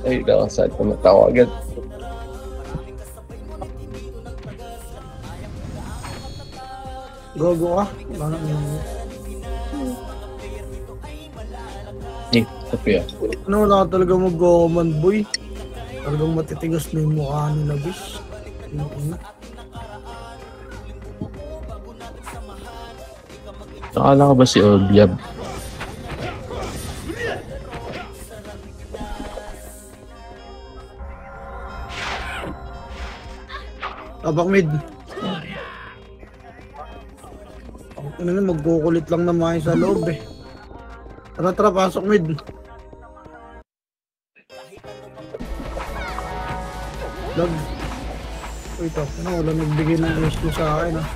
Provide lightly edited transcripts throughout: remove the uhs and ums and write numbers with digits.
Ay, saan ko natawagan? Gogo ka? Wala nang Sophia. ano, wala ka talaga mag-goman, boy. Talagang matitigas na yung mukha nila, bis. Nakala ka ba si Obiab? Tabak mid. Ano na, magkukulit lang naman sa loob eh. Tara, tara, pasok mid. Lag. Uy, ito. Ano, wala nagbigay ng issue sa akin ah.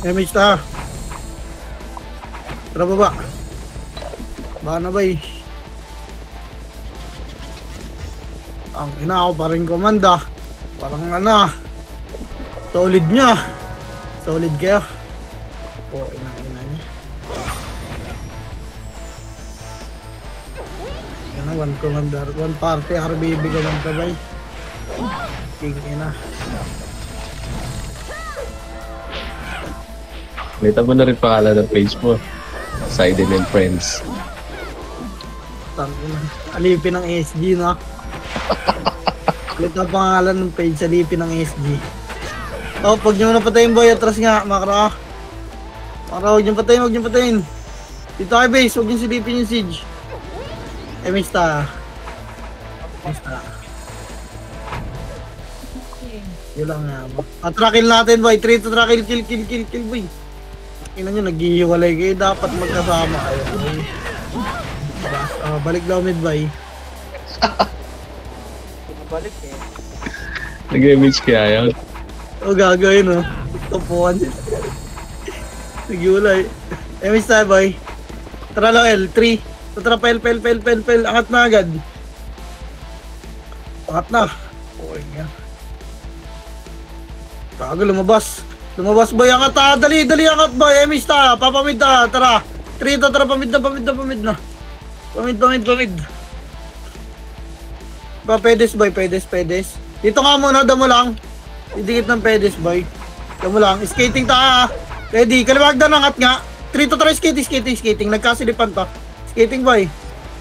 MH ta. Tara baba. Baka na ba eh. Ang ina ako pa rin komanda. Parang ano. Solid niya. Solid kayo. Oo, ina niya. Yan na, one commander. One party. RBB ka lang tabay. King ina. Kita mo na rin pangalan ng page mo. Sided and Friends. Tangina. Alipin ng SG no. Ulit ang pangalan ng page, alipin ng SG. Oh, pag nyo napatayin boy, atras nga, Makra. Makra, huwag nyo patayin, huwag nyo patayin. Dito kay base, huwag nyo silipin yung siege. Mista. Mista. Yun lang nga ba. Atrakil natin boy, 3 to trakil, kill boy. Ina nyo, naghihiwalay kayo, dapat magkasama kayo. Balik daw mid boy. Balik eh. Nag-image kaya yun? O gagawin no. Topuan sila. Naghiwalay. Miss tayo boy. Tara lang L, 3. Tara pel. Angat na agad. Angat na. Okay nga. Tago, lumabas. Lumabas boy, angat ha. Dali angat boy. Miss tayo. Papamid na. Tara. 3 to, tara. Pamid na. Pamid. Ba, pedes boy. Pedes. Dito nga muna, damo lang. Idikit ng pedes boy. Damo lang. Skating ta. Ready. Kaliwag na angat nga. 3 to, tara. Skating. Nagkasilipan to. Skating boy.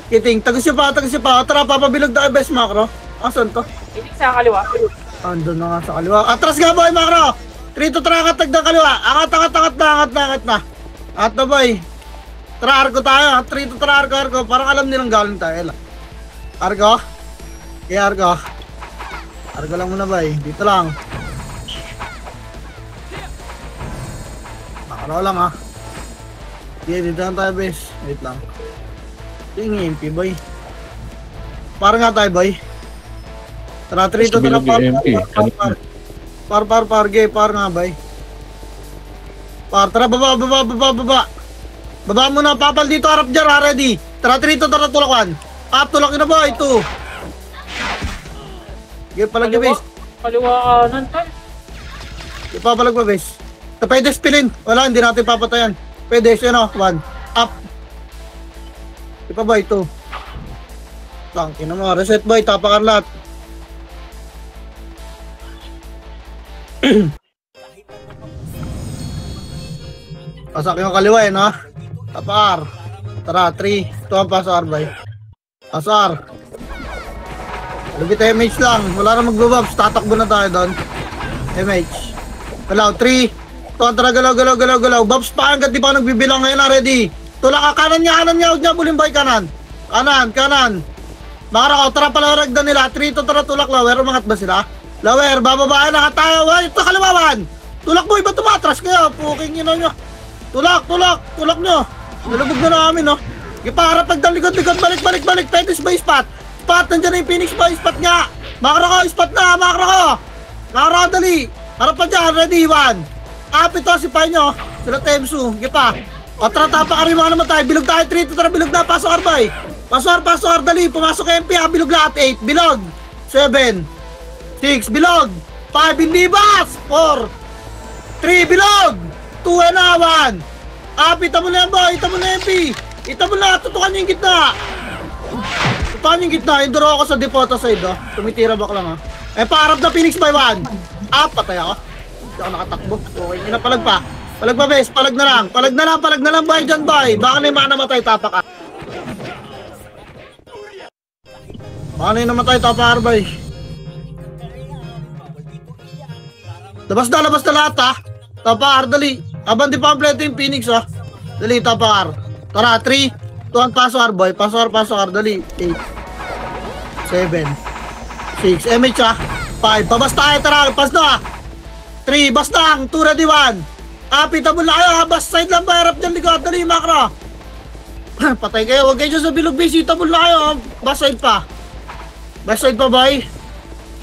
Skating. Tagus siya pa. Tara, papabilog na best Makro. Asan to? Itik sa kaliwa. Andun na nga sa kaliwa. Atras nga boy, Makro. 3 to, tara. Angat ng kaliwa. Angat na. At na boy. Tara, arko tayo. 3 to, tara, arko. Parang alam nilang galing tayo. Arko. Okay, arko. Arko lang muna boy. Dito lang. Makro lang ha. Okay, dito lang tayo bes. Wait lang. Yung MP boy. Para nga tayo boy. Tara, 3 to, tara. Par nga boy. Tara, baba. Baba mo na, papal dito, harap dyan, ready. Tara, 3 to, tara, tulakan. Tulakin na boy, 2. Okay, palag na bes. Kaliwa kanan tayo. Ipapalag ba bes? Pedes pilin. Wala, hindi natin papatayan. Pedes, yun o, 1. Up. Ipa boy, 2. Tangkin na mo, reset boy, tapakan lahat. Pasak yung kaliwa eh, no? Tapar. Tara, 3. Ito ang pasar boy. Pasar. Lubit MH lang. Wala na magbababs. Tatakbo na tayo doon. MH. Galaw. 3. Ito. Tara. Galaw. Babs pa. Hanggat di pa nagbibilang ngayon na. Ready. Tulak ka. Kanan niya. Huwag niya. Bulimbay kanan. Kanan. Makara ko. Tara palaragdan nila. 3 to. Tara tulak. Lower. Umangat ba sila? Lower. Bababaan na tayo. Ito kaliwawan. Tulak mo. Iba tumatras kayo. Puking yun nyo. Tulak nyo. Nalubog na namin no. Ipaharap nagdalikod. Balik. Petis ba spot? Spot, nandiyan na yung Phoenix boy, spot nga! Makro ko, spot na, makro ko! Makro ko, dali! Harap pa dyan, ready, 1! Kapit to, sipahin nyo! Sila Temsu, gipa! O, tara, tapakariwa naman tayo, bilog tayo, 3, tara, bilog na, pasok arbay! Pasok, dali, pumasok MP, bilog lahat, 8, bilog! 7, 6, bilog! 5, hindi bas! 4, 3, bilog! 2 and 1! Kapit, ita mo na yan boy, ita mo na MP! Ita mo na, tutukan nyo yung gitna! paano yung gitna? Induro ako sa Depota side, oh. Tumitira back lang, oh. Eh, paarap na Phoenix by 1. Ah, patay ako. Hindi ako nakatakbo. Okay, yun na, palag pa. Palag pa, bes. Palag na lang. Palag na lang, boy, dyan, boy. Baka na yung mga namatay, tapak, ah. Baka na yung namatay, tapak, boy. Labas na lahat, ah. Tapak, dali. Abang di pamphlet yung Phoenix, ah. Dali, tapak, tara, 3, 2, 1, paso, boy. Paso, dali. 8, 7, 6, MH, ah. 5, pabas tayo, tara, pas na, ah. 3, bas lang, 2 ready, 1. Pitable na kayo, ha? Bas side lang ba, harap dyan likod, dali, makro. Patay kayo, huwag kayo dyan sa bilog base, itable na kayo, bas side pa. Bas side pa, boy.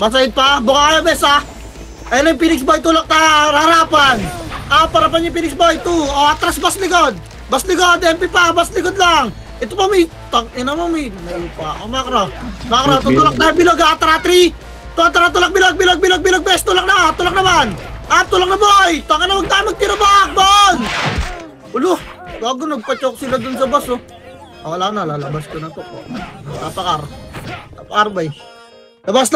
Bas side pa, buka kayo, bes, ha. Ayun yung Phoenix Boy, tulak tayo, harapan. Parapan yung Phoenix Boy, 2. Atras, bas likod. Bas likod, MP pa, bas likod lang. Ito pa may, ina mo may pa ako, makro. Makro, tutulak tayo, bilog, ha, tara, 3. Tara, tulak, bilog, bes, tulak na, tulak naman. Tulak na, boy. Taka na, huwag tayo magtira back, bon. Ulo, gago, nagpa-choke sila dun sa bus, oh. Wala na, lalabas ko na to. Tapakar, boy. Labas.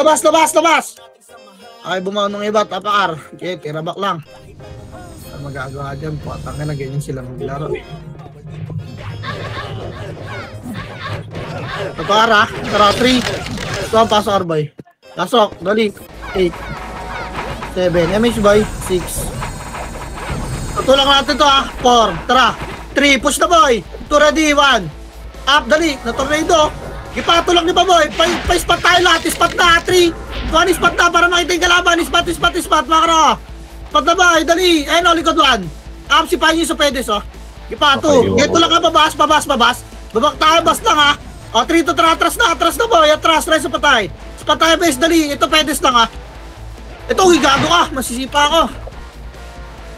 Ay, bumaw ng iba, tapakar. Okay, tira back lang. Ang magagawa dyan, patangin na ganyan sila maglaro. Tapakar, ha. Tara, 3. Ito ang paso, boy. Pasok, dali. 8, 7, MH boy, 6. Tutulak natin to, ha. 4, tara. 3, push na, boy. 2 ready, 1. Up, dali. Na-tornado. Ipatulak niyo pa, boy. Pa-spot tayo lahat. Spot na, 3. 1 spot na para makita yung kalaban. Spot, makro. Spot na, boy. Dali. Ayun, likod 1. Up, sipahin niyo sa pedes, oh. Ipato. Okay, tulak na, pabas. Babak tayo, bas lang, ha. 3 to tara, atras na, boy. Atras, sa patay. Patay, bes, dali. Ito, pedes lang, ha. Ito, gago ka. Masisipa ako.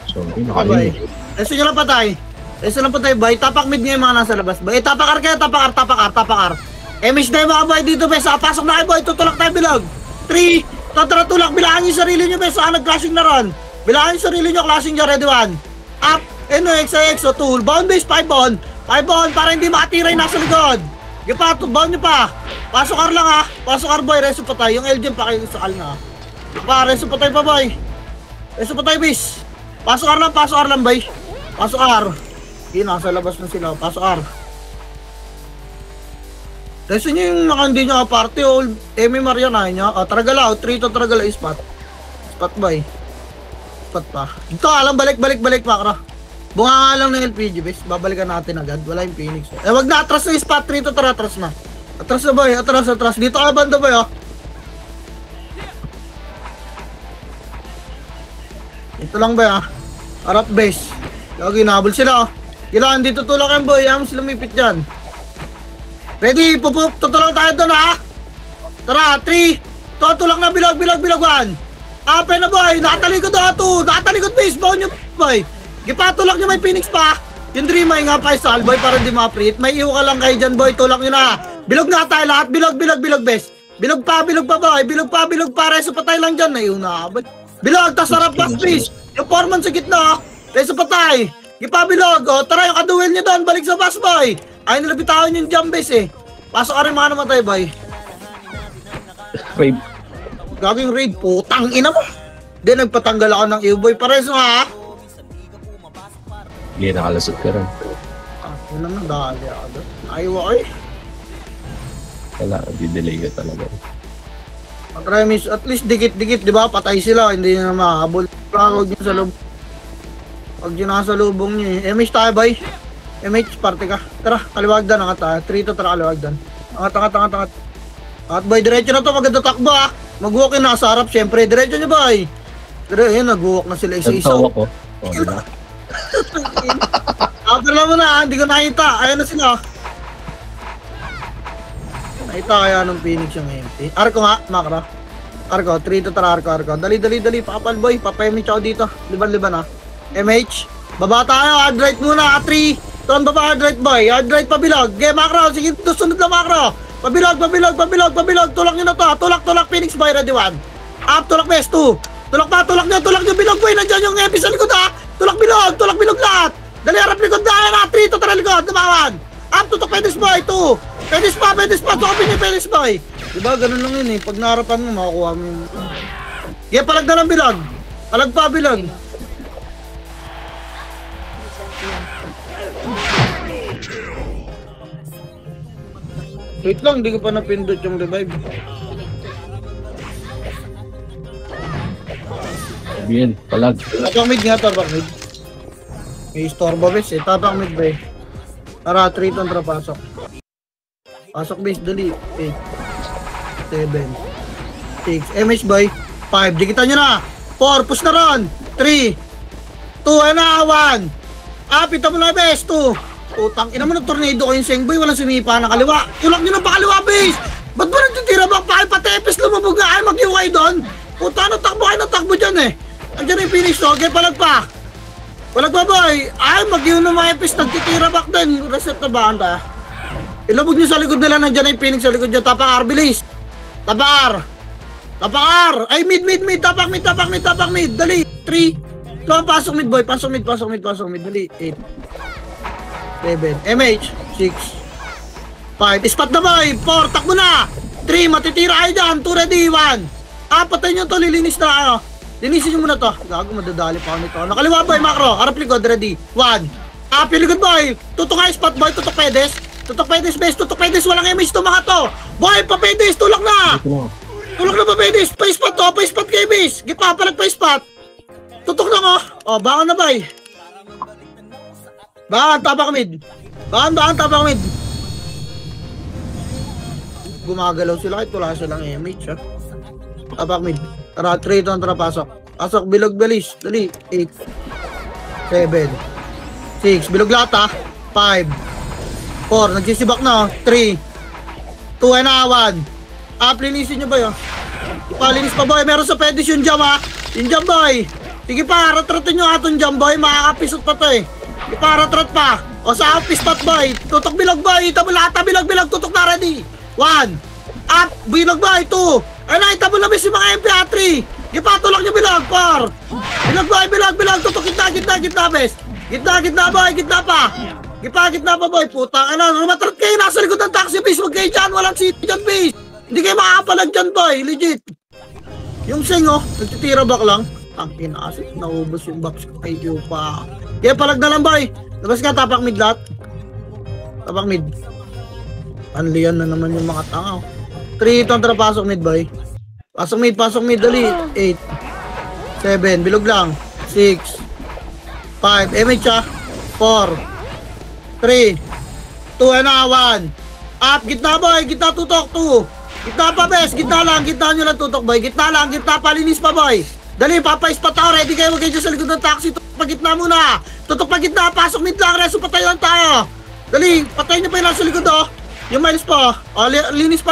Sorry, nakalim. Eso nyo lang patay. Boy. Tapak mid niya yung mga nasa labas, boy. Tapakar kayo, tapakar. MH na yung mga boy dito, bes. Pasok na kayo, boy. Tutulak tayo, bilog. 3. Tara, tulak. Bilangin yung sarili nyo, bes. Nag-clashing na ron. Bilangin yung sarili nyo, clashing nyo, ready, 1. Up. XO, 2. Bound base, 5 bound. 5 bound para hindi makatira yung nasa likod. Bound nyo pa. Pasok lang, ha. Pasok boy. Reso patay. Yung LGM pa kayo sakal na, ha. Reso patay pa, boy. Reso patay, bis. Pasok lang, boy. Pasok. Nasa labas na sila. Pasok. Reso nyo yung nakandi nyo, party. Emi Maria na nyo. Tragala. 3 to Tragala. Spot, boy. Spot pa. Ito, alam, balik, makro. Bunga nga lang ng LPG, bis. Babalikan natin agad. Wala yung Phoenix. Wag na, atras na yung spot. 3 to tara, atras na. Atras na, boy. Atras. Dito ka banda, boy, oh. Ito lang, boy, ah. Harap base. Lagi, nahabol sila, oh. Kailangan dito tulak yan, boy. Ayaw mo sila lumipit dyan. Ready? Tutulak tayo doon, ha. Tara, 3. Tulak na, bilog, 1. Ape na, boy. Nakatalikod na, 2. Nakatalikod, base. Baon nyo, boy. Gipatulak nyo, may Phoenix pa. Yung Dreamay nga pa, boy, para di ma-preet. May iwa ka lang kayo dyan, boy. Tulak nyo na. Bilog na tayo lahat. Bilog, bes. Bilog pa, boy. Bilog pa. Reso patay lang dyan. Ayun na, boy. Bilog, tas harap pas, please. Yung foreman sa gitna, reso patay. Gipabilog, oh. Tara, yung kaduel nyo doon. Balik sa bus, boy. Ay, nilabitawan yung jump base, eh. Pasok ka rin mga namatay, boy. Raid. Gagawing raid, putang ina mo. Hindi, nagpatanggal ako ng iyo, boy. Pareso, ha? Hindi, nakalasot ka rin. Yun naman, dali ako doon. Ayaw, eh. Wala, di-delay ka talaga. Premise, at least dikit-dikit, di ba? Patay sila, hindi na makahabol. Huwag nyo sa lubong. Huwag nyo nasa lubong nyo, eh. MH tayo, boy. MH, parte ka. Tara, kaliwagdan, angat tayo. 3 to tara, kaliwagdan. Angat. At boy, diretso na to, maganda takbo, ha. Mag-walk-in na sa harap, syempre. Diretso nyo, boy. Yun, nag-walk na sila isa-isa. Nagtawa ko. O, diba? Pero mo na, hindi ko nakita. Ayan na sila. Nakita kaya ng Phoenix yung empty. Arko nga, makro. Arko, 3 to tara, Arko. Dali. Papal, boy. Papemich ako dito. Liban, ha. MH. Baba tayo. Hard right muna. 3. Tuan baba hard right, boy. Hard right pabilog. Okay, makro. Sige, sunod na, makro. Pabilog. Tulak nyo na to. Tulak. Phoenix, boy. Ready, 1. Up, tulak, best. 2. Tulak nyo. Bilog, boy. Nandiyan yung MP sa likod, ha. Tulak, bilog lahat. Dali, harap likod na. 3 to tara likod. Namawan. Up, tutok, Phoenix, boy. 2. Pedis pa. Open niya, pedis pa eh. Diba, ganun lang yun eh. Pag naharapan mo, makakuha mo yun. Sige, palag na lang bilag. Palag pa, bilag. Wait lang, hindi ko pa napindot yung revive. Bien, palag. Tapak mid nga, tapak mid. May istorbo bes eh, tapak mid ba eh. Tara, 3 kontra pasok. Pasok base, dali. 8, 7, 6, MH boy. 5, dikitan nyo na. 4, push na ron. 3, 2, na, 1. Pita mo na base, 2. Utang, ina mo na tornado ko yung Sengboy, walang sumipa na kaliwa. Tulak nyo na pa kaliwa base. Ba't ba nagtitira ba? Patepes lumabog na. Ay, mag-UI doon. Puta, takbo dyan eh. Andiyan yung finish to, okay, palag pa boy. Ay, mag-iwan ng mga epis, nagtitira back din. Reset na ba, anta? Ilabog nyo sa likod nila, nandiyan yung Phoenix sa likod nyo. Tapak R, bilis. Tapak R. Ay, mid. Tapak mid. Dali, 3. Pasok mid boy, pasok mid. Dali, 8, 7, MH, 6, 5. Spot na boy, 4, takbo na. 3, matitira kayo dyan. 2 ready, 1. Patay nyo to, lilinis na ano. Linisin nyo muna to. Gago, madadali pa ako nito. Nakaliwa boy, macro. Harap likod, ready. 1. Piligod boy. Tutok nga spot boy, tutok pedes. Base, tutok pedes. Walang image to mga to. Boy, pa pedes, tulak na. Tulak na pa pedes. Pa-spot to, pa-spot kay base. Gipa, palag pa-spot. Tutok na ko. Baka na boy. Baka, tapak mid. Gumagalaw sila kahit wala silang image ha. Tapak mid. Tara, 3 tara pasok. Pasok, bilog balis. Dali, 8, 7, 6, bilog lata. 5, 4, nagsisibak na. 3, 2, and 1. Linisin nyo ba yun? Ipalinis pa boy, meron sa pedis yung jam ha. Yung jam boy. Sige pa, ratratin nyo atong jam boy. Makakapisot pa to eh. Iparatrat pa. O sa office spot boy. Tutok bilog boy. Tabo lata, bilog. Tutok na ready. 1. Bilog boy. 2. Ay, tabo na si mga MP 3. Ipatulak nyo bilog. 4. Bilog. Tutok gitna bes. Gitna boy. Gitna pa boy. Putang rumatrat kayo. Nasa likod ng taxi base. Huwag kayo dyan. Walang city dyan base. Hindi kayo makakapalag dyan boy. Legit. Yung sing nagtitira back lang. Ang inaasik. Naubos yung box ko. Ay, pa. Kaya palag na lang boy. Labas ka, tapak mid lahat. Tapak mid. Anlian na naman yung mga tanga. 3 kontra pasok mid boy. Pasok mid, dali. 8, 7, bilog lang. 6, 5, MH ha. 4, 3, 2, and 1. Gitna boy, gitna tutok 2. Gitna pa bes, gitna nyo lang tutok boy. Gitna pa, linis pa boy. Dali, papa-spot ako, ready kayo, wag kayo sa likod ng taxi. Tutok pa gitna muna. Tutok pa gitna, pasok mid lang, reso patayon tayo. Dali, patayin nyo pa yung nasa likod Yung miles pa. Linis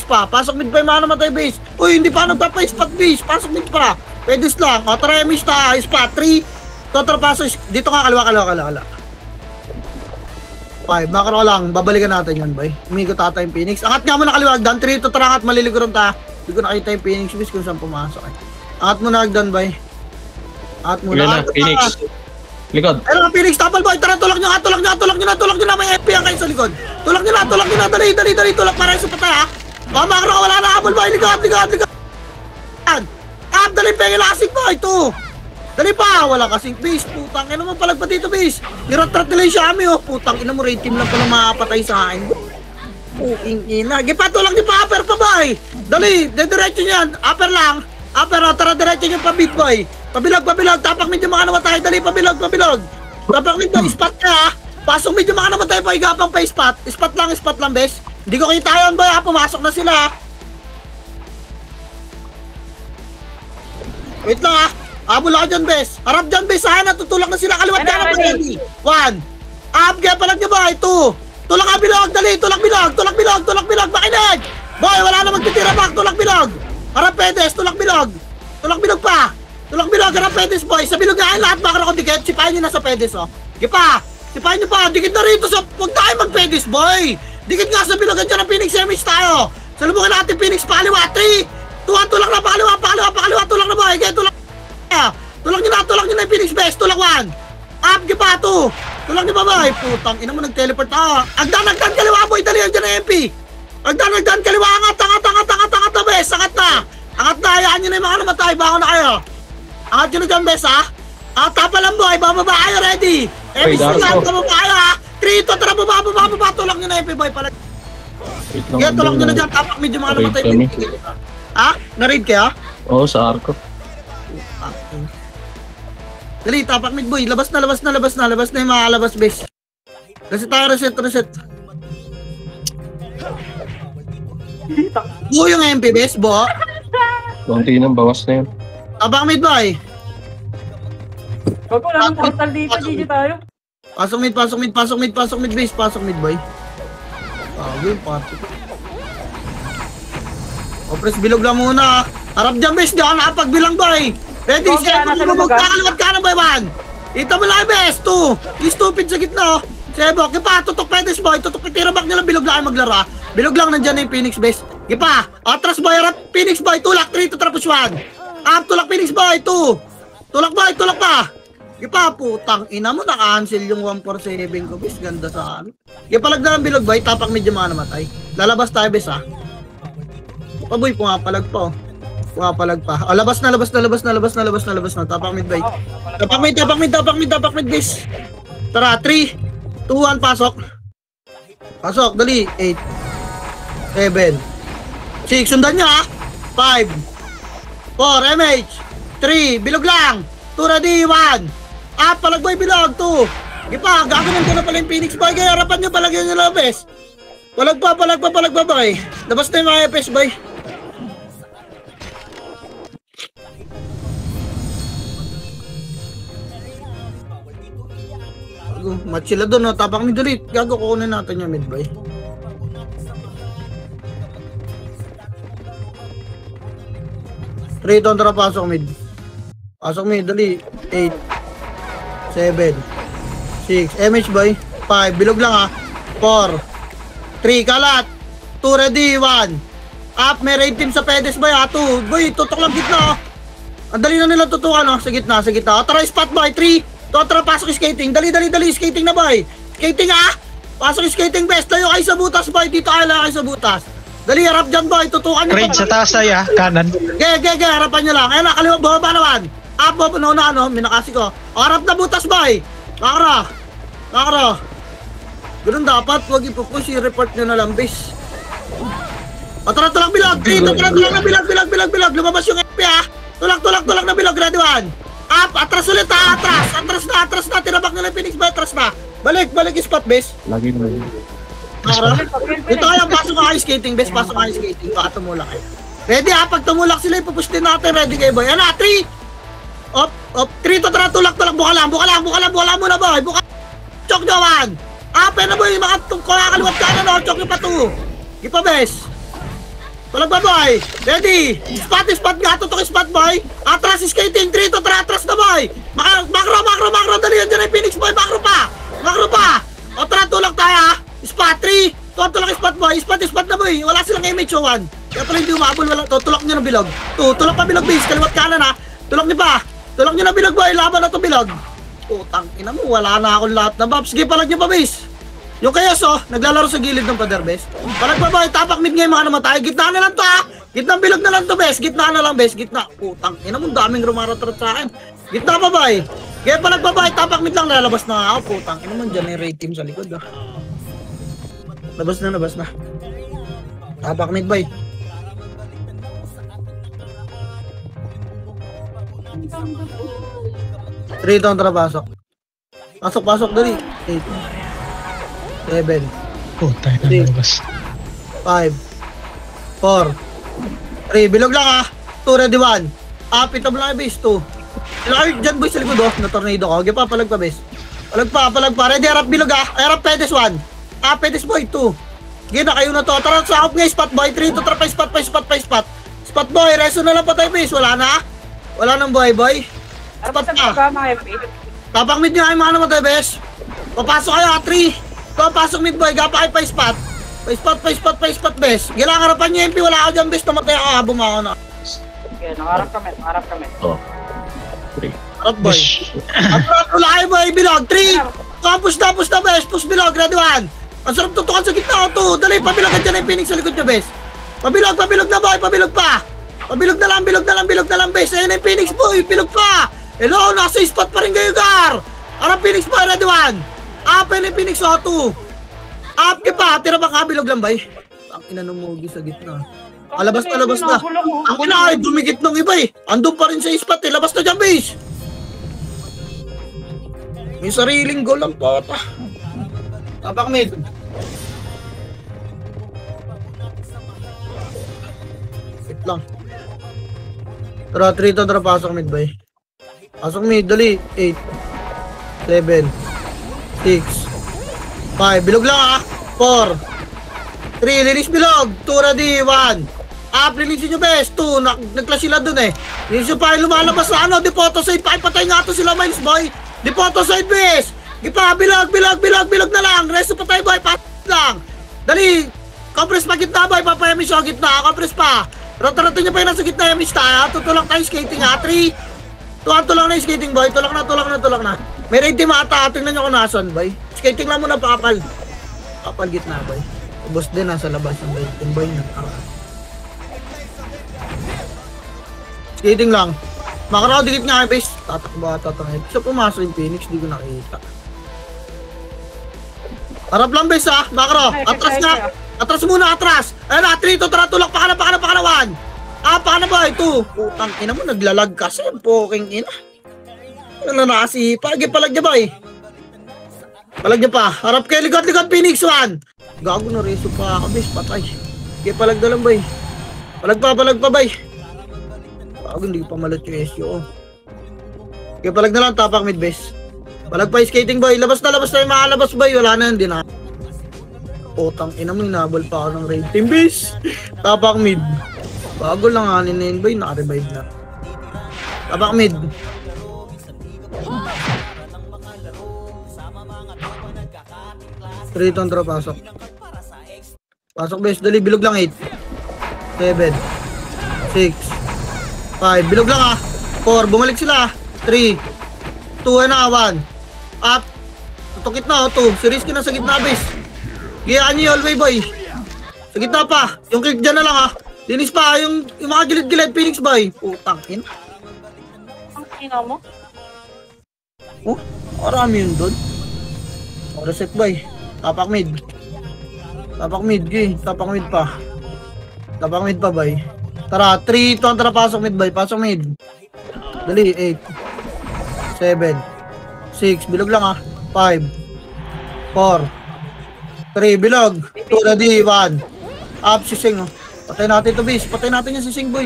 pa. Pasok mid pa yung mga namatay base. Uy, hindi pa nagpapa-spot base. Pasok mid pa. Pwedis lang. Tara, miss ta. Spot 3. Total pasok. Dito ka, kaliwa. 5. Makaro lang. Babalikan natin yun, boy. Umigot ata yung Phoenix. Angat nga mo na kaliwa. Dan 3 to tarangat. Maliliguran ta. Hindi ko nakita yung Phoenix base kung saan pumasok. Angat mo na agdan, boy. Angat mo na. Phoenix. Likod. Ayun, Phoenix, tapal boy. Tara, tulak nyo na. May FP ang kayo sa likod. Tulak nyo na. Dali. Tulak para yung supatay ha. Makro ka, wala na habol boy. Likod. Dali, pengil asik boy. 2. Dali pa. Wala kasing base. Putang ina mo, palag pa dito base. Niratrat nila yung Shami Putang ina mo, raid team lang pala makapatay sa akin. Puking ina. Gipa, tulak nyo pa. Upper pa boy. Dali, dediretso nyo yan. Upper lang. Tara, diretso nyo pa beat boy. Pabilog. Tapak mid yung mga namatay. Dali, pabilog. Tapak mid yung spot ka ha. Pasok mid yung mga namatay pa. Igapang pa spot. Spot lang, bes. Hindi ko kita yun, boy ha. Pumasok na sila ha. Wait lang ha. Habol ako dyan, bes. Harap dyan, bes. Sana, tutulak na sila. Kaliwat ka na pa, ready. 1. Kaya palag niya, boy. 2. Tulak ka, bilog. Dali, tulak bilog. Makinig. Boy, wala na magtitira back. Tulak bilog. Harap pedes. Tulak bilog pa. Harap pedes, boy. Sa bilog nga lahat, makara ko dikit. Sipahin nyo na sa pedes, Gipa. Sipahin nyo pa. Dikit na rito sa... Huwag tayo mag-pedes, boy. Dikit nga sa bilog. Andiyan ang Phoenix Image tayo. Salubungan natin Phoenix pakaliwa. 3. 2. Tulak na pakaliwa. Tulak na, boy. Kaya tulak nyo na yung Phoenix base. Tulak 1. Gipa. 2. Tulak niyo ba ba? Putang ina mo nag-teleport. Agdan kaliwa boy, dali yan dyan na MP. Agdan kaliwa, angat na bes, angat na. Angat na, hayaan nyo na yung mga namatay, bako na kayo. Angat nyo na dyan bes ha. Tapa lang boy, bababa kayo, ready. MP lang, bababa kayo ha. 3, 2, tara, bababa, tulak nyo na MP boy pala. Kaya tulak nyo na dyan, tapak medyo mga namatay. Ha? Na-raid kaya? Oo, sa arko. Dali, tapak mid boy, labas na yung mga labas bes. Reset. Buo yung MP bes, bo. Kunti ng bawas na yun. Tapak mid boy. Wag ko lang portal dito, GG tayo. Pasok mid base, pasok mid boy. Yung party. Press bilog lang muna. Harap dyan base, di ako nakapagbilang boy. Ready, Okay, Sebo, magkakaliwat ka na boy, 1. Ito mo lang base, 2. Yung stupid sa gitna. Sebo, kipa, tutok pedes boy, tutok tira back nila, bilog lang maglara. Bilog lang nandyan na yung Phoenix base. Kipa, atras boy, harap, Phoenix boy, tulak, 3 to trapos 1. Up, tulak Phoenix boy, 2. Tulak boy, tulak pa. Kipa, putang ina mo, naka-cancel yung 147 ko, bis. Ganda sa amin. Kipalag na lang bilog boy, tapak medyo mga namatay. Lalabas tayo, bis ha. Paboy, pumapalag pa oh. Pumapalag pa. Labas na. Tapak mid boy. Tapak mid, bis. Tara, 3, 2, 1, pasok. Pasok, dali. 8, 7, 6, sundan nyo ha. 5, 4, MH, 3, bilog lang. 2, ready, 1. Palagboy, bilog, 2. Ipa, gagawin ko na pala yung Phoenix boy. Kaya harapan nyo, palagyan nyo lang, bes. Palagpa, boy. Labas na yung mga FS, boy. Match sila doon, no? Tapak mid ulit. Gago, kukunin natin yung mid, boy. Three, tara, pasok mid. Pasok mid, dali. 8, 7, 6, MH boy. 5, bilog lang ha. 4, 3, kalat. 2, ready, 1. Up, may raid team sa pedes boy ha. 2, boy, tutok lang gitna. Ang dali na nila tutukan no? Sa gitna. Tara, spot boy. 3, tara, pasok skating. Dali, skating na boy. Skating ha. Pasok skating best. Tayo kayo sa butas boy. Dito kayo lang kayo sa butas. Dali, harap dyan boy. Tutukan nyo. Raid sa taas ay kanan. Harapan nyo lang. Ayun na, kaliwa, baba naman. Up, na, minakasi ko. Harap na butas boy. Nakara. Ganun dapat. Huwag ipupush. I-report nyo na lang base. Tara, tulak bilog. Tulak na bilog. Lumabas yung FP ha. Tulak na bilog. Ready, 1. Up, atras ulit ha. Atras na. Tinabak nila Phoenix boy. Atras na. Balik spot base. Lagi na. Nakara. Ito kaya pasok ka kayo skating base. Pasok ka kayo skating. Baka tumulak kayo. Ready ha. Pag tumulak sila, ipupush din natin. Ready kayo boy. Yan na, 3. Op, 3 to tara, tulak. Buka lang muna boy. Chok nyo, 1. Up, na boy. Mga kakaliwat ka na no. Chok nyo pa 2. Gipa bes. Tulak ba boy? Ready. Spot nga. Tutok spot boy. Atras skating. 3 to tara, atras na boy. Macro. Dali yan dyan ay Phoenix boy. Macro pa. O tara, tulak tayo ha. Spot 3. Tulak spot boy. Spot na boy. Wala silang image 1. Kaya pala hindi umabol. Tulak nyo ng bilog. 2. Tulak pa bilog base. Kaliwat kanan ha. Tulak nyo na bilog boy. Laban na to bilog. Tang ina mo. Wala na akong lahat na buffs. Sige, palag nyo pa base. Yung kayos naglalaro sa gilid ng pader base. Palag pa boy. Tapak mid ngayon mga namatay. Gitna na lang to ha. Gitnang bilog na lang to base. Gitna na lang base. Gitna. Tang ina mo. Daming rumaratrat sa akin. Gitna pa boy. Kaya palag pa boy. Tapak mid lang. Lalabas na ako. Tang ina mo. Dyan yung raid team sa likod ha. Labas na. Tapak mid boy. Three down, tara, pasok. Pasok, dali. 8, 7, Tayo na nalabas. 5, 4, 3, bilog lang ha. 2, ready, 1. Pita mo lang yung base, 2. Ilakay dyan boy sa likod na tornado ko. Okay pa, palag pa base. Palag pa. Ready, harap bilog ha. Harap pedes, 1. Pedes boy, 2. Gina, kayo na to. Tara, sakop nga, spot boy. 3, 2, tara pa, spot. Spot boy, reso na lang pa tayo base. Wala nang boy. Spot na. Tapak mid nyo ay mga naman tayo, bes. Papasok kayo ha, 3. Papasok mid boy, gapa kayo pa spot. Pa spot, bes. Gilang harapan nyo MP, wala ako dyan, bes. Namatay ako, habang ako na. Okay, nakaharap kami. 3. Harap boy. Wala kayo boy, bilog. 3, Push na, bes. Push bilog, ready 1. Ang sarap tutukan sa gitna, 2. Dali, pabilog ka dyan yung Phoenix sa likod nyo, bes. Pabilog na, boy. Pabilog pa. Pabilog na lang, bes. Ayun yung Phoenix, boy. Bilog pa. Hello, nasa spot pa rin kayo, Gar. Arang Phoenix, boy. Ready 1. Up, ayun yung Phoenix, 2. Up ka pa. Tira ba ka, bilog lang, bay. Ang inanumugi sa gitna. Labas na. Ang ina ay dumikit ng iba eh. Andun pa rin sa spot eh. Labas na dyan, base. May sariling goal lang po. Tapak mid. Wait lang. Tara, 3 to. Tara, pasok mid, bay. Pasok mid, dali. 8 7 6 5. Bilog lang 4 3, release bilog. 2 ready, 1. Up, release nyo best. 2, nag-clash sila dun eh. Release nyo pa, lumalabas na ano. Depoto side pa, patay nga to sila, Miles boy. Depoto side best. Gipa, bilog na lang. Resto patay boy, pat lang. Dali, compress pa gitna boy, papayami siya gitna. Compress pa. Rata-rata nyo pa yun nasa gitna yung mista. Tutulak tayo skating ha. 3, 2, tulak na yung skating boy. Tulak na. May raid team ata, tingnan nyo kung nasan boy. Skating lang muna, pakal. Pakal gitna boy. Boss din nasa labas ng raid team boy. Skating lang. Makaraw, dikit nga yung base. Tatakbo. So pumasok yung Phoenix, di ko nakita. Harap lang base ha, Makaraw. Atras nga. Atras muna, atras. Ayun na, 3, 2, tara, tulak. Paka na, 1. Paka na ba? 2. Putang ina mo, naglalag kasi. Poking ina. Ano na kasi, palag niya ba eh. Palag niya pa. Harap kayo, likod, Phoenix 1. Gago na reso pa ako, base. Patay. Kaya palag na lang ba eh. Palag pa ba eh. Bago hindi pa malot yung SEO. Kaya palag na lang, tapak mid base. Palag pa skating boy. Labas na yung mga labas boy. Wala na yun, di na. Potang ina mo, inabal pa ako ng raid team base. Tapak mid. Bago lang hanin na yun boy. Naka-revive na. Tapak mid. Straight on draw, pasok. Pasok base, dali. Bilog lang 8 7 6 5, bilog lang 4, bumalik sila 3, 2 na 1. Up. Tutukit na 2, series ka na sa gitna base. Giyaan nyo yung hallway boy. Sa gitna pa, yung click dyan na lang Linis pa, yung mga gilid-gilid Phoenix boy. Putang ina. Ang ina mo? Oh, marami yun doon. Reset boy. Tapak mid. Tapak mid pa. Tapak mid pa boy. Tara, 3, 2, tara, pasok mid boy, pasok mid. Dali, 8 7 6, bilog lang 5 4 3, bilog. 2, ready, 1. Up, sising Patay natin to base, patay natin yung sising boy.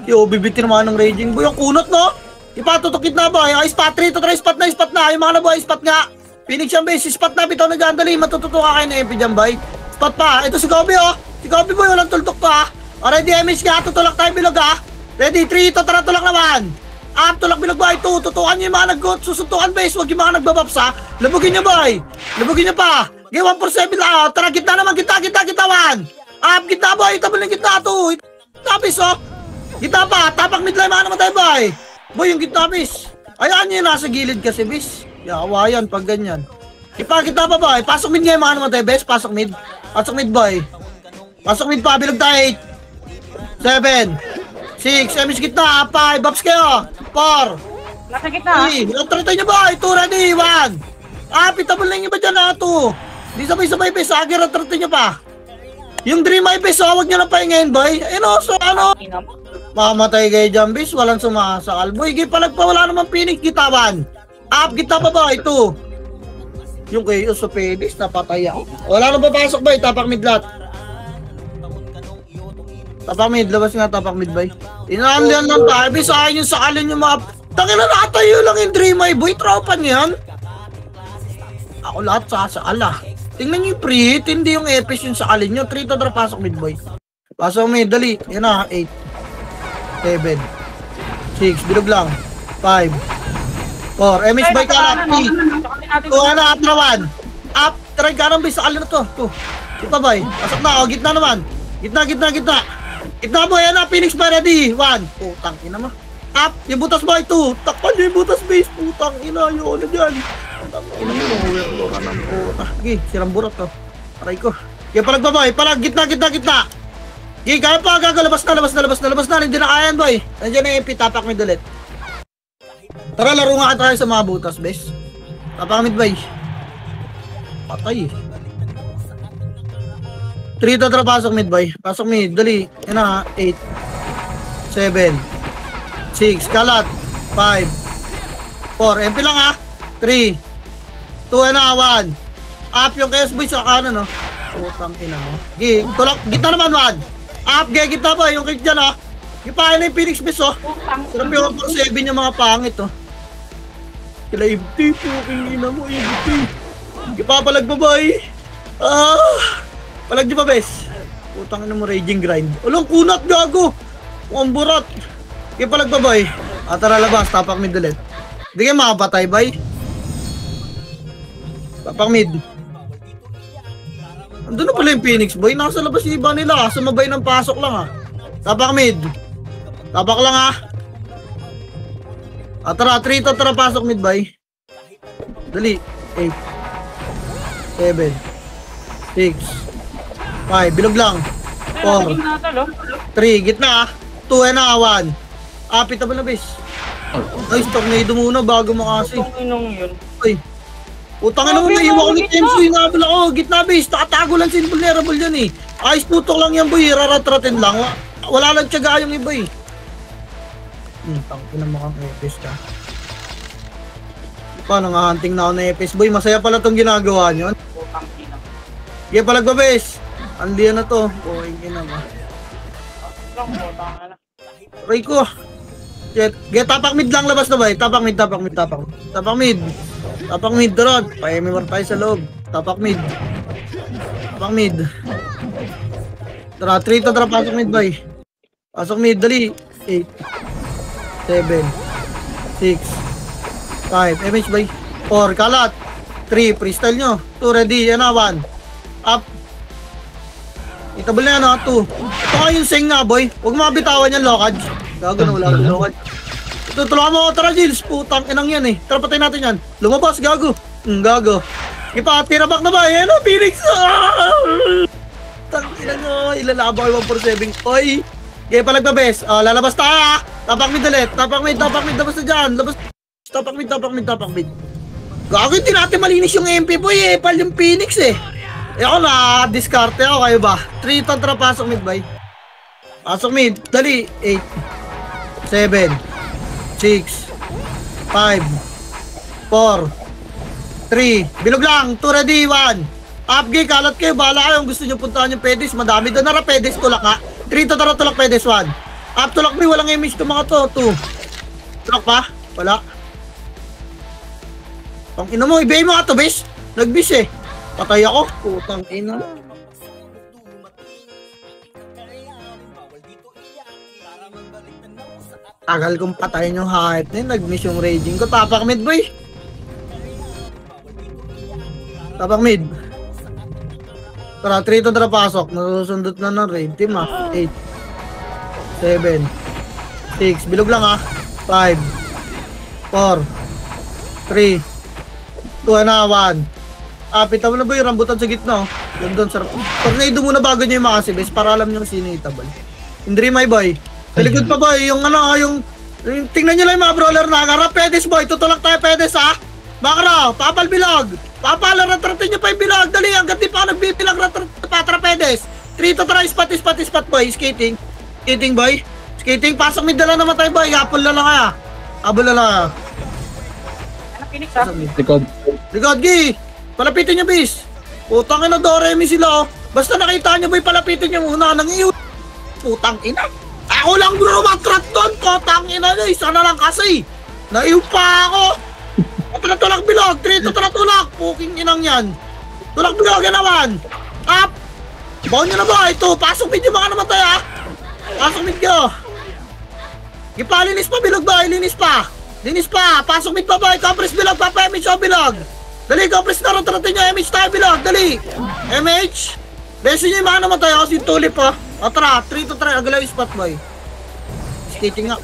Yo, bibitin naman ng raging boy. Ang kunot no? Ipatutukit na boy, spot 3, to try spot na. Yung mga na boy, spot nga. Phoenix yung base, spot na, bitaw na dyan, dali. Matututuka kayo na MP dyan boy. Spot pa, ito si Kobe Si Kobe boy, walang tultok pa Already, MH nga, tutulak tayo bilog Ready, 3, tara, tulak naman. Up, tulak bilog boy, 2, tutukan nyo yung mga susuntukan base, huwag yung mga nagbabaps Labugin nyo boy, labugin nyo pa. Okay, 147 lang, tara, gitna naman, gitna, 1. Up, gitna boy, tabal ng gitna, 2. Tapis gitna pa, tapak mid lang mga naman tayo boy. Boy, yung gitna base. Ayan nyo yung nasa gilid kasi base. Yawa yan, pag ganyan. Ipakita pa boy, pasok mid nga yung mga naman tayo base, pasok mid boy. Pasok mid pa, bilog tayo 7 6, MH gitna, 5, bops kayo 4 Nasa gitna 3, natratay nyo ba? 2, ready, 1. Pitable lang yung iba dyan 2. Di sabay-sabay bes, agir natratay nyo pa. Yung dream eye bes, huwag nyo lang pahingayin boy. So Ina mo? mamatay kayo dyan bes, walang sumasakal boy. Gipalag pa, wala naman Phoenix, gitawan. Up, gitna pa boy, 2. Yung kayo sa Phoenix, napatay ako. Wala nang papasok boy, tapak midlat. Tapak mid, labas nga tapak mid boy. Inaandiyan lang tayo, bis akin yung sakalin yung mga tangin na natayo lang yung dream eye boy, tropa niyan. Ako lahat sasakal Tingnan nyo yung pre-hit, hindi yung epis yung sakalin nyo. 3 to drop, pasok mid boy. Pasok mid, dali. Yan 8 7 6, bilog lang 5 4, MH boy ka lang 3 2, up na 1. Up, try ka lang boy, sakalin na to 2, ito boy, pasok na, gitna naman. Gitna boy, yan Phoenix ba ready? 1, putang ina mo. Up, yung butas boy, 2, takpan nyo yung butas base, putang ina, yun na dyan. Overlord ng puta. Gi, sirang burat to. Aray ko. Kaya palag boy, palag, gitna. Gi, kaya pa, gago, labas na, hindi na kaya yan boy. Nandiyan na yung MP, tapak mid ulit. Tara, laro nga tayo sa mga butas, bes. Tapak mid boy. Patay. 3 to tara, pasok mid boy. Pasok mid, dali. Yan na, 8 7 6, kalat 5 4, MP lang ha. 3 2 na, 1 up yung KS boy sa kanan no. Putang ina mo. Tulak, gitna naman 1 up, gitna pa yung kick dyan ha. Gipahin na yung Phoenix Beast oh. Sarap yung 7 yung mga pangit oh. Kila ibti po, ina mo ibti. Gipapalag pa boy. Palag di pa bes. Putang ina mo, raging grind. Ulong kunat gago. Ang burat. Kaya palag pa boy. Tara labas, tapak mid ulit. Hindi kayo makapatay boy. Tapak mid. Andun na pala yung Phoenix boy. Nasa labas yung iba nila. Sumabay ng pasok lang ha. Tapak mid. Tapak lang ha. Tara, 3 to tara, pasok mid boy. Dali. 8 7 6 5, bilog lang. 4 3, gitna 2 na, 1 pitable na base. Ay, tornado muna bago makasi. Ay, utang ina mo, naiwa ko ni Tenso yung nabala ko. Gitna base, nakatago lang sin vulnerable yan eh. Ayos tutok lang yan boy, raratratin lang. Wala lang tiyaga yung iba eh. Tangko na makang Epes ka. Paano nga hunting na ako na Epes boy, masaya pala itong ginagawa nyo. Kaya palag ba base? Andiyan na to. Okay na ba? Aray ko. Get tapak mid lang, labas na ba? Tapak mid. Tapak mid, Dorot. Pa-MMR tayo sa loob. Tapak mid. Tara, 3 to tara, pasok mid boy. Pasok mid, dali. 8 7 6 5 MH boy. 4, kalat. 3, freestyle nyo. 2, ready. Yan na, 1 up. Itabal na yan ha, 2. Ito nga yung sing nga boy. Huwag mabitawan yan, lokad. Gago na, wala akong lokad. Ito, tulungan mo ako, tara Jils. Putang inang yan eh. Tara, patay natin yan. Lumabas, gago. Gago. Ipa, tirabak na ba? Yan o, Phoenix. Tang inang o, ilalaba ko 147. Oy. Kaya palag na bes. Lalabas tayo ha. Tapak mid ulit. Tapak mid. Labas na dyan. Tapak mid. Gago, hindi natin malinis yung MP boy eh. Pal yung Phoenix eh. Ako na, discarte ako, kayo ba? 3 to tara, pasok mid bay. Pasok mid, dali. 8 7 6 5 4 3, bilog lang. 2 ready, 1 upgay, kalat kayo, bahala kayo. Gusto nyo puntahan yung pedis, madami doon. Nara pedis, tulak ha. 3 to tara, tulak pedis, 1 up, tulak mo, walang image to mga to. 2 tulak pa, wala. Pang ino mo, ibigay mo nga to, bis. Nagbis eh. Patay ako, putang ina. Tagal kong patayin yung hype na yun, nag-miss yung raging ko. Tapak mid boy. Tapak mid. Tara, 3 to tara, pasok. Nasusundot na ng raid team ha. 8 7 6, bilog lang ha. 5 4 3 2 na, 1 pita mo na ba yung rambutan sa gitna? Doon, sarap. Tornado muna bago nyo yung makasibes para alam nyo sino itabal. Indri my boy. Sa likod pa boy, yung tingnan nyo lang yung mga brawler na harap. Pedes boy, tutulak tayo pedes ha. Bakra, papal bilog. Papal, ratratin nyo pa yung bilog. Dali, hanggang di pa ako nagbibilang patra pedes. 3 to try, spot boy. Skating boy. Skating, pasok mid na naman tayo boy. Hapol na lang kaya. Habol na lang kaya. Ano, Phoenix ha? Likod, Gi. Palapitin niyo, bis. Putang ina, Doremi sila, oh. Basta nakita niyo, boy, palapitin niyo muna. Nangiyo. Putang ina. Ako lang bro, matrat doon. Putang ina niyo. Isa na lang kasi. Naiyo pa ako. Tulak bilog. 3 to tulak. Puking inang yan. Tulak bilog, yan naman. Up. Baon nyo na ba? Ito, pasok mid yung mga namatay, ha. Pasok mid nyo. Linis pa, bilog ba? Linis pa. Pasok mid pa ba? Compress bilog, papa-image o bilog. Dali, compress na rin, tarating nyo, MH tayo bilog, dali! MH! Besin nyo yung mga namatay, kasi yung tulip ha. Tara, 3 to try, agalaw yung spot boy. Skating nga.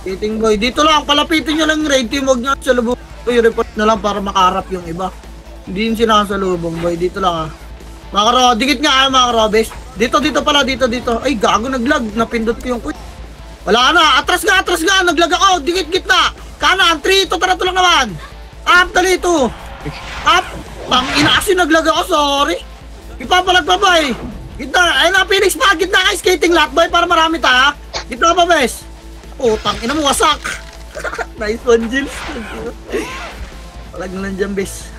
Skating boy, dito lang, palapitin nyo lang yung raid team, huwag nyo sa lubog. Uy, report na lang para makaharap yung iba. Hindi yung sinasalubong, boy. Dito lang, Makro, dikit nga, Makro, bes. Dito pala, dito. Ay, gago, naglag. Napindot ko yung quick. Wala na. Atras nga. Naglag ako. Dikit, gitna. Kanan, 3. Ito, tara, tulong naman. Up, dali ito. Up. Pang inaasi, naglag ako. Sorry. Ipapalag pa, boy. Gitna. Ayun na, Phoenix pa. Gitna ka, skating lot, boy. Para marami ta, ha. Gitna pa, bes. Tang ina mo, wasak. Nice one, Jill. Palag na lang dyan, bes.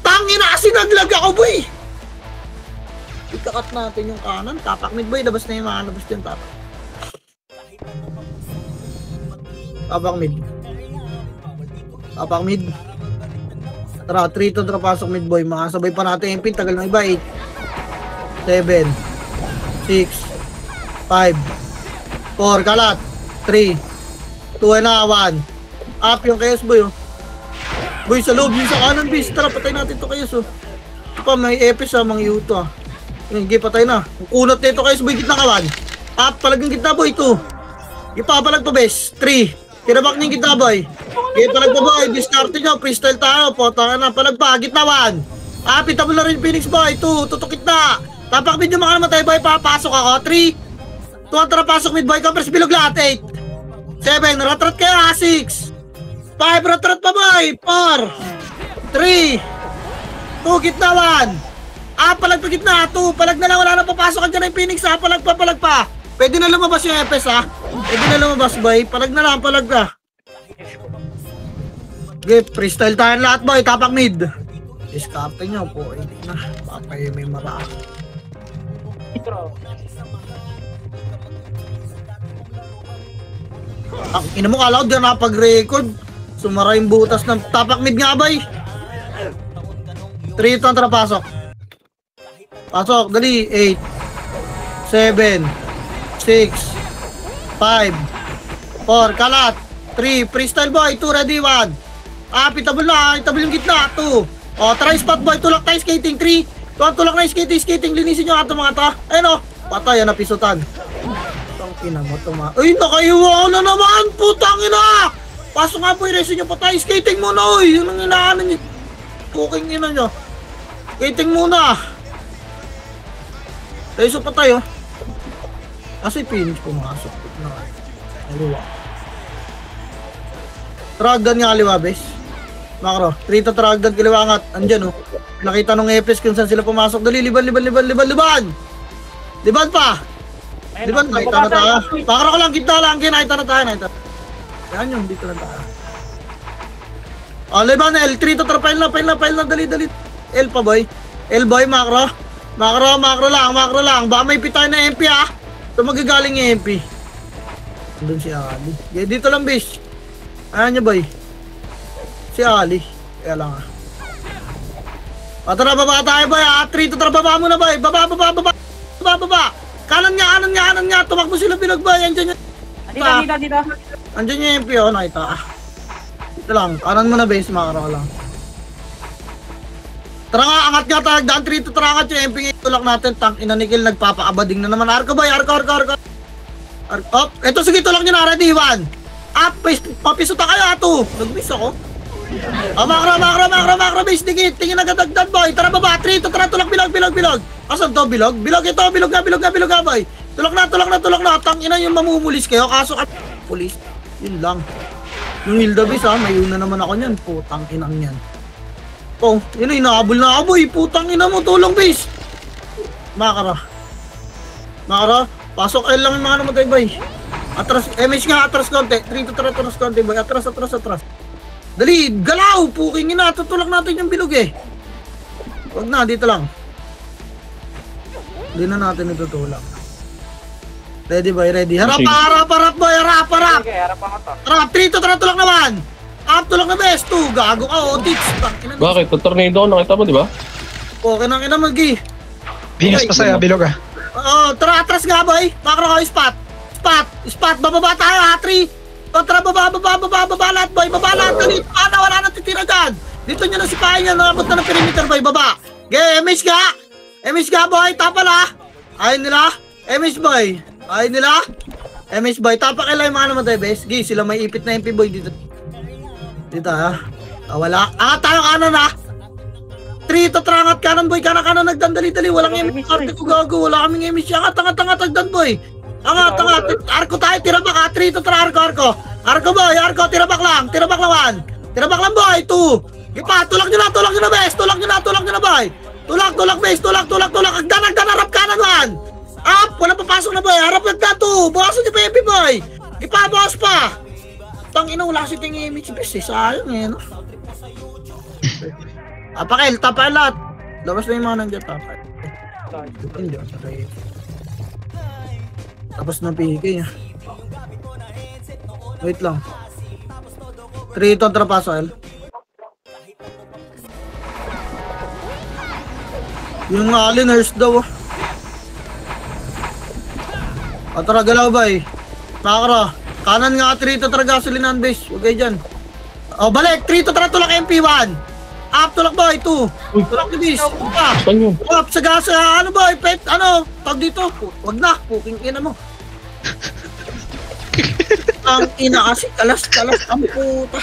Tang inaasi, naglag ako, boy. Ikakat natin yung kanan. Tapak mid, boy. Labas na yung mga labas yung tapak. Tapak mid. Tara, 3 to tara pasok mid, boy. Makasabay pa natin yung pin. Tagal ng iba. 8, 7, 6, 5, 4, kalat. 3, 2, and 1. Up yung chaos, boy. Boy, sa loob. Yung sa kanan, bis. Tara, patay natin to chaos, Pa, may epis, mga yuto, Hindi, patay na. Kunot nito kayo, boy, gitna kawan. Up, palagang gitna, boy, 2. Ipapalag pa, bes. 3. Tinabak niyo yung gitna, boy. Ipapalag pa, boy. Discarte nyo, freestyle tayo. Potang na, palag pa, gitna, 1. Up, itabol na rin Phoenix, boy. 2, tutok gitna. Tapak mid yung mga namatay, boy. Papasok ako. 3. 2, tara, pasok mid, boy. Compress bilog lahat. 8. 7, ratrat kayo, 6. 5, ratrat pa, boy. 4. 3. 2, gitna, 1. Palag pa gitna, 2. Palag na lang, wala na papasok dyan yung Phoenix, Palag pa. Pwede na lumabas yung FS, Pwede na lumabas, boy. Palag na lang, palag ka. Okay, freestyle tayo lahat, boy. Tapak mid. Discarte nyo po. Hindi na. Papay may marami. Ang ina mo, kala ko dyan nakapag-record. Sumara yung butas ng tapak mid nga, boy. 3 ito ang tara, pasok. Pasok, dali. 8, 7, 6, 5, 4, kalat. 3, freestyle, boy. 2, ready, 1. Itabol na, itabol yung gitna. 2. Try spot, boy. Tulak tayo, skating. 3. Tulak na yung skating. Linisin nyo ito, mga ta. Ayun, patay, napisutan. Putang ina mo, ay, nakaiwa na naman. Putang ina. Pasok nga po, i-resin nyo, patay. Skating muna, oy. Yun ang inaanan nyo. Puking ina nyo. Skating muna. Reso pa tayo. Kasi Phoenix pumasok. Kaliwa. Tragdan nga kaliwa, bes. Makro. 3 to tragdan kaliwa angat. Andyan, Nakita nung EPS kung saan sila pumasok. Dali, liban. Liban pa. Liban, nakita na tayo. Makro ko lang, kita lang. Nakita na tayo. Yan yung, dito lang tayo. Liban, L. 3 to trapail na. Dali. L pa, boy. L, boy, makro. Makro lang. Baka may pitay na MP, Ito magagaling yung MP. Doon si Ali. Yeah, dito lang, bis. Ayan nyo, boy. Si Ali. Kaya lang, Tara, baba tayo, boy, 3 to tara, baba muna, boy. Baba. Kanan nga. Tumakbo sila bilag, boy. Andyan yung... Dito. Andyan yung MP, nakita. Dito lang. Kanan muna, base. Makro lang. Tara nga, angat nga tayo. Daan 3 to tara angat yung MP. Tulak natin. Tang inanikil, nagpapaabading na naman. Arko, boy. Arko. Ito, sige, tulak nyo na. Ready, 1. Up, papisuta kayo, 2. Nag-miss ako. Makro, base. Tingin nagadagdag, boy. Tara, baba. 3 to tara. Tulak, bilog. Asan to, bilog? Bilog nga, boy. Tulak na. Tang ina yung mamumulis kayo. Kaso ka, pulis. Yun lang. Yung Hilda, base, may una naman ako nyan. Putang inang yan. Yun na, inaabol na ako, boy. Putang ina mo, tulong, base. Makara. Pasok, L lang yung mga namatay, boy. Atras, MH nga, atras konti. 3 to tara, atras konti, boy. Atras. Dali, galaw! Puking ina, tutulak natin yung bilog, Wag na, dito lang. Hindi na natin itutulak. Ready, boy, ready. Harap, boy, harap. Okay, harap ako to. Harap, 3 to tara, tulak naman. Up, tulak na, best. 2, gago ka, Tits. Bakit? Tornado ako, nakita mo, di ba? Okay nang ina, Magi. Phoenix pa sa'yo, bilog, Tara, atras nga, boy. Makro ko, spot. Bababa tayo, 3. Tara, baba lahat, boy. Baba lahat. Wala na titira dyan. Dito nyo na si Paya niya. Nakabot na ng perimeter, boy. Baba. Okay, MH ka, boy. Tapala. Ayun nila. MH, boy. MH, boy. Tapak lang yung mga namatay, bes. Sila may ipit na MP, boy. Dito, Wala. Tayo kanan na. 3 to trangat kanan boy. Kanan nagdandali-dali. Walang emis. Arte ko gago. Wala kaming emis. Angat tagdan boy. Angat. Arko tayo. Tirabak ha. 3 to tra arko. Arko boy. Arko. Tirabak lang 1. Tirabak lang boy. 2. Ipa. Tulak nyo na bes. Tulak nyo na boy. Tulak bes. Tulak. Agdan. Harap kanan 1. Up. Wala papasok na boy. Harap agdan 2. Bawasan nyo pa MP boy. Ipa. Bawas pa. Tangina. Wala kasi tingin image bes eh. Sayang eh no. Tapakail lahat. Labas na yung mga nandiyan, tapakail. Hindi, okay. Tapos na PK. Wait lang. 3 ito ang trapasoil. Yung alin, nurse daw. Tara, galaw ba eh. Makakara. Kanan nga 3 ito tara gasolinan base. Huwag kayo dyan. Balik. 3 ito tara tulak MP1. Up, tulak boy, 2. Tulak ni bis. Saan yun? Up, sa gas, ano boy, pet, tag dito. Wag na, puking ina mo. Ang ina kasi, kalas, ang puta.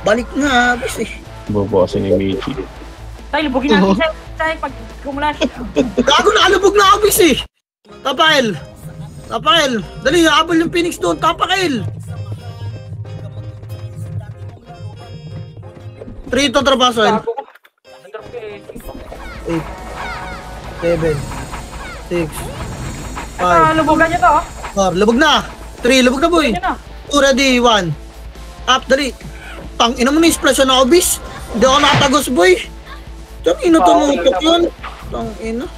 Balik na, bis eh. Babawasan yung Meiji. Tayo, lubugin natin siya pag kumulan. Gago, nakalubog na ako, bis eh. Tapakail. Dali, habol yung Phoenix doon, tapakail. 3 to trapasoil. 8 7 6 5 lubugan niya to 4 lubog na 3 lubog na boy 2 ready 1 up dali tang ina mo ni splash na obis hindi ako nakatagos boy tang ina tumutok yun tang ina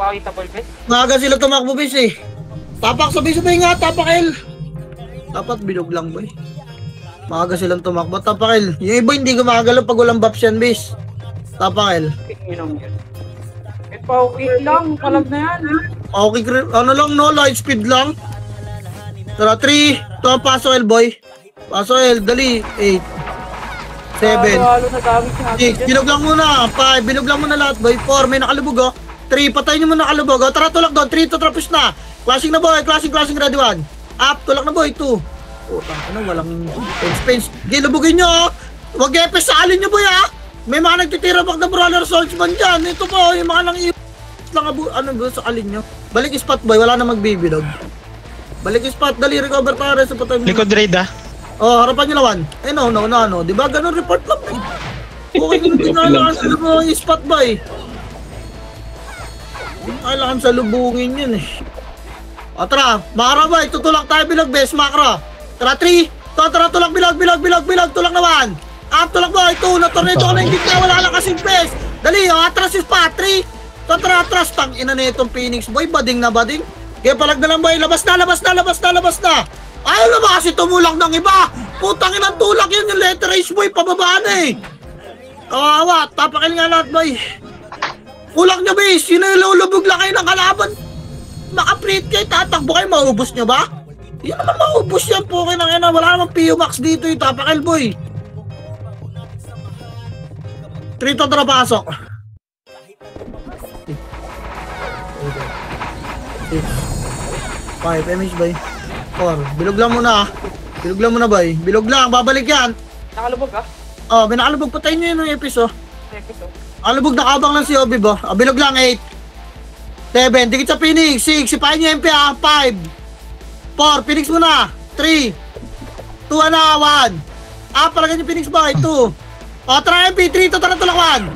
pakita ball bet maaga sila tumakbo bis eh tapak sabay nga tapakil dapat bilog lang boy maaga silang tumakbo. Tapakil. Yung iba hindi gumagalaw pag walang buffs yan, base. Tapakil. Okay lang. Palag na yan. Okay, ano lang no? Light speed lang. Tara, 3. Ito ang pasoil, boy. Pasoil, dali. 8. 7. 6. Bilog lang muna. 5. Bilog lang muna lahat, boy. 4. May nakalubog, oh. 3. Patay nyo muna nakalubog, oh. Tara, tulak doon. 3 to trapos na. Clashing na, boy. Clashing ready 1. Up. Tulak na, boy. 2. Walang expense. Gilubugin nyo, oh. Huwag epes sa alin nyo, boy, ha. May mga nagtitira back na brawler swordsman dyan. Ito po, yung mga lang sa alin nyo. Balik spot, boy. Wala na magbibilog. Balik spot. Dali, recover tayo sa patay mo. Likod raid ah. Harapan nyo lawan. No. Diba, ganun report lang, eh. Okay, kung kailangan sa lubungin yung spot, boy. Kailangan sa lubungin yun, eh. Tara, makara, boy. Tutulak tayo bilog, bes. Makara. Tara, 3. Tara, tulak, bilog. Tulak na 1. Up, tulak boy. 2. Natornito ka na yung gitna. Wala lang kasing pes. Dali, atras yung spot. 3. Tara, atras. Tang ina na itong Phoenix, boy. Bading na bading. Kaya palag na lang, boy. Labas na. Ayaw na ba kasi tumulak ng iba? Putang inang tulak yun. Yung letter H, boy. Pababa na eh. Kawawa. Tapakil nga lahat, boy. Kulak nyo, base. Sino yung lulubog lang kayo ng kalaban? Maka-plate kayo. Tatakbo kayo. Maubos nyo ba? Yan naman maubos yan po kayo ng ina. Wala namang PO Max dito yung tapakil boy. 3 to tara pasok. 5 MH boy. 4. Bilog lang muna boy. Bilog lang. Babalik yan. Nakalubog ha? May nakalubog. Patayin nyo yun yung episode. Nakalubog na kabang lang si Obi bo. Bilog lang 8. 7. Dikit sa Phoenix. 6. Sipahin nyo MP ha. 5. 4, Phoenix muna. 3, 2 na, 1. Palagan yung Phoenix boy, 2. Tara MP, 3 to tara tulak 1.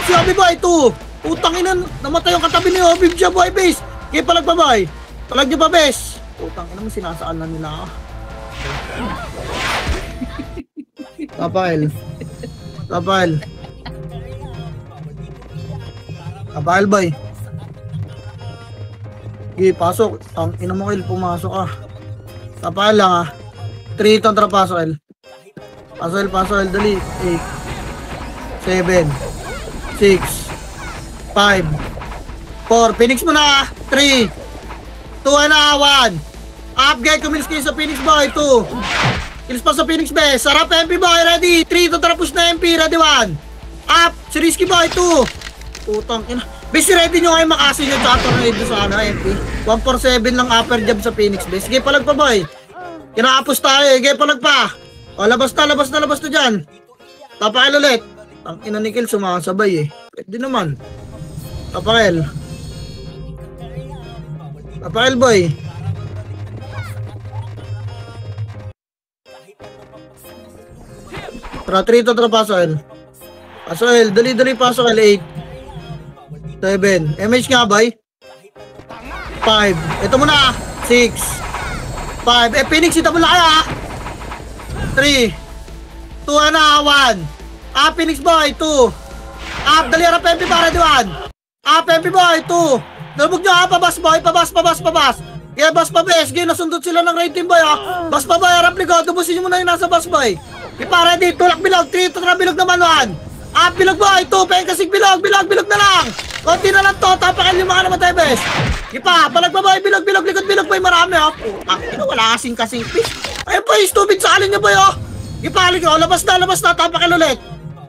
Si Obi boy, 2. Utang ina, namatay yung katabi ni Obi siya boy, base. Kaya palag pa boy. Palag nyo pa, base. Utang ina mo, sinasaan na nila ako. Tapahil boy. Okay, pasok. Ang ina mo kail, pumasok ah. Tapahil lang ah. 3 itong trapasoil. Pasoil, dali. 8 7 6 5 4. Phoenix mo na. 3 2 na 1. Upgrade, kumilis kayo sa Phoenix boy. 2. Kilis pa sa Phoenix best. Sarap MP boy, ready. 3 to trapos na MP, ready 1. Up, si Risky boy. 2. Putang ina. Base ready nyo kayo makasin nyo sa tornado sa MP. 147 lang upper jab sa Phoenix base. Sige, palag pa boy. Kinaapos tayo. Sige, palag pa. Labas na dyan. Tapakil ulit. Ang ina ni Kill sumakasabay eh. Pwede naman. Tapakil. Tapakil boy. Tara 3 to tara Pasok. Pasok, dali Pasok 8. 7. MH nga boy. 5. Ito muna. 6. 5. Phoenix, ito muna kaya. 3. 2 na 1. Phoenix boy. 2. Dali harap MP para diwan. MP boy. 2. Nalubog nyo pabas boy. Pabas. Kaya bas pa bes. Kaya nasundot sila ng raid team boy Bas pa boy. Harap likod. Tubusin nyo muna yung nasa bas boy. Ipara ready. Tulak bilog. 3. Tara bilog naman 1. Bilog boy. 2. Pengkasig bilog na lang. Konti na lang to, tapakal yung mga namatay, bes. Ipa, palagbaboy, bilog, likod, boy, marami, wala kasing fish. Ayun po, stupid sa alin niya, boy, Ipa, labas na, tapakal ulit.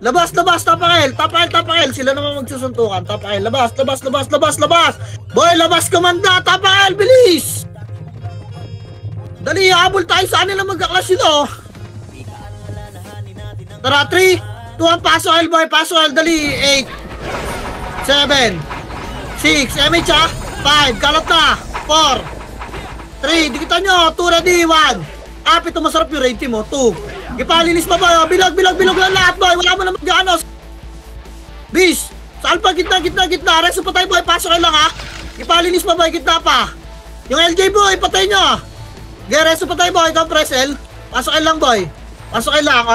Labas, tapakal. Sila naman magsusuntukan, tapakal, labas. Boy, labas, komanda, tapakal, bilis. Dali, habol tayo sa anila magkaklas sila, Tara, 3, 2, 1, Pasok, boy, Pasok, dali, 8. 7 6 MH 5 kalat na 4 3 dikitan nyo 2 ready 1 ito masarap yung raid team 2 ipalinis pa boy bilog lang lahat boy wala mo na mag-ano bis sa alpha gitna reso patay boy pasok lang ipalinis pa boy gitna pa yung LJ boy patay nyo reso patay boy ikaw presel pasok lang boy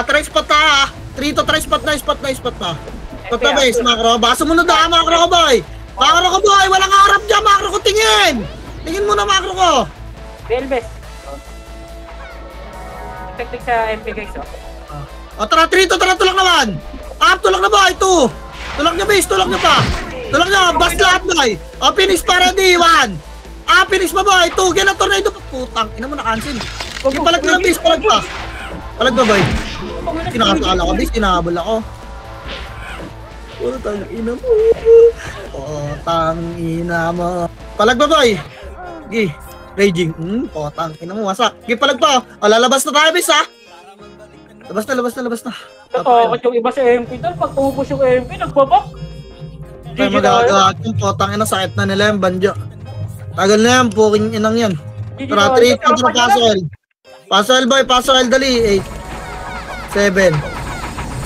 try spot na 3 to try spot na Pata base, makro. Baka sumunod na, makro ko boy. Walang harap dyan, makro ko tingin. Tingin mo na, makro ko. Belbes. Teknik sa MP guys, Tara, 3 to, tara, tulak naman. Tulak na boy, 2. Tulak nyo base, tulak nyo pa. Tulak nyo, bas lahat boy. Finish pa ready, 1. Finish pa boy, 2. Gila tornado pa. Putang, ina mo na-cancel. Palag na base, palag pa. Palag ba boy? Kinakasala ko base, kinahabol ako. Putang ina mo. Palag ba boy? Gi, raging. Putang ina mo, wasak. Gi, palag pa. Lalabas na tayo, bis Labas na. Tatakot yung iba sa MP doon. Pag umubos yung MP, nagbabak. Kaya magagawa yung putang ina, sakit na nila yung banjo. Tagal na yan, puking inang yan. Tara, 3, 2, Pasok. Pasok boy, Pasok, dali. 8 7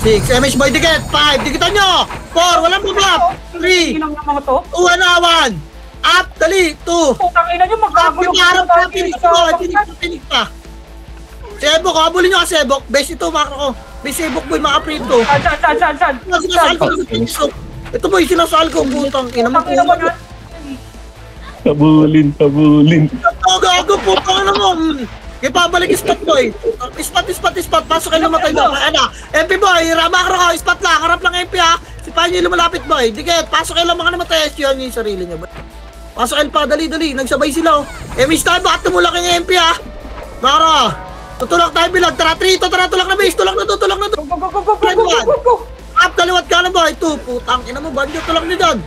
6, MH boy, dikit! 5, dikitan nyo! 4, walang bubab! 3, 2, 1, dali! 2, Putang ina nyo, magkagulong harap pa, pinik pa! Sebok, habulin nyo ka Sebok! Base ito, makro ko! Base Sebok boy, makaprito! Saan? Ito boy, sinasal ko, putang ina mo! Habulin. Gago, putang ina mo! Ipabalik spot boy. Spot. Pasok kayo namatay daw. MP boy, makro ko, spot lang. Harap lang MP Sipahin nyo yung lumalapit boy. Dikit, pasok kayo lang mga namatay. Siyan nyo yung sarili nyo boy. Pasok kayo pa, dali. Nagsabay sila MS tayo, bakit tumulak yung MP Makro. Tutulak tayo bilang. Tara, 3 to, tulak na base. Tulak na to. Go. Kaliwat ka na boy. 2, putang ina mo, banjo. Tulak nyo dyan.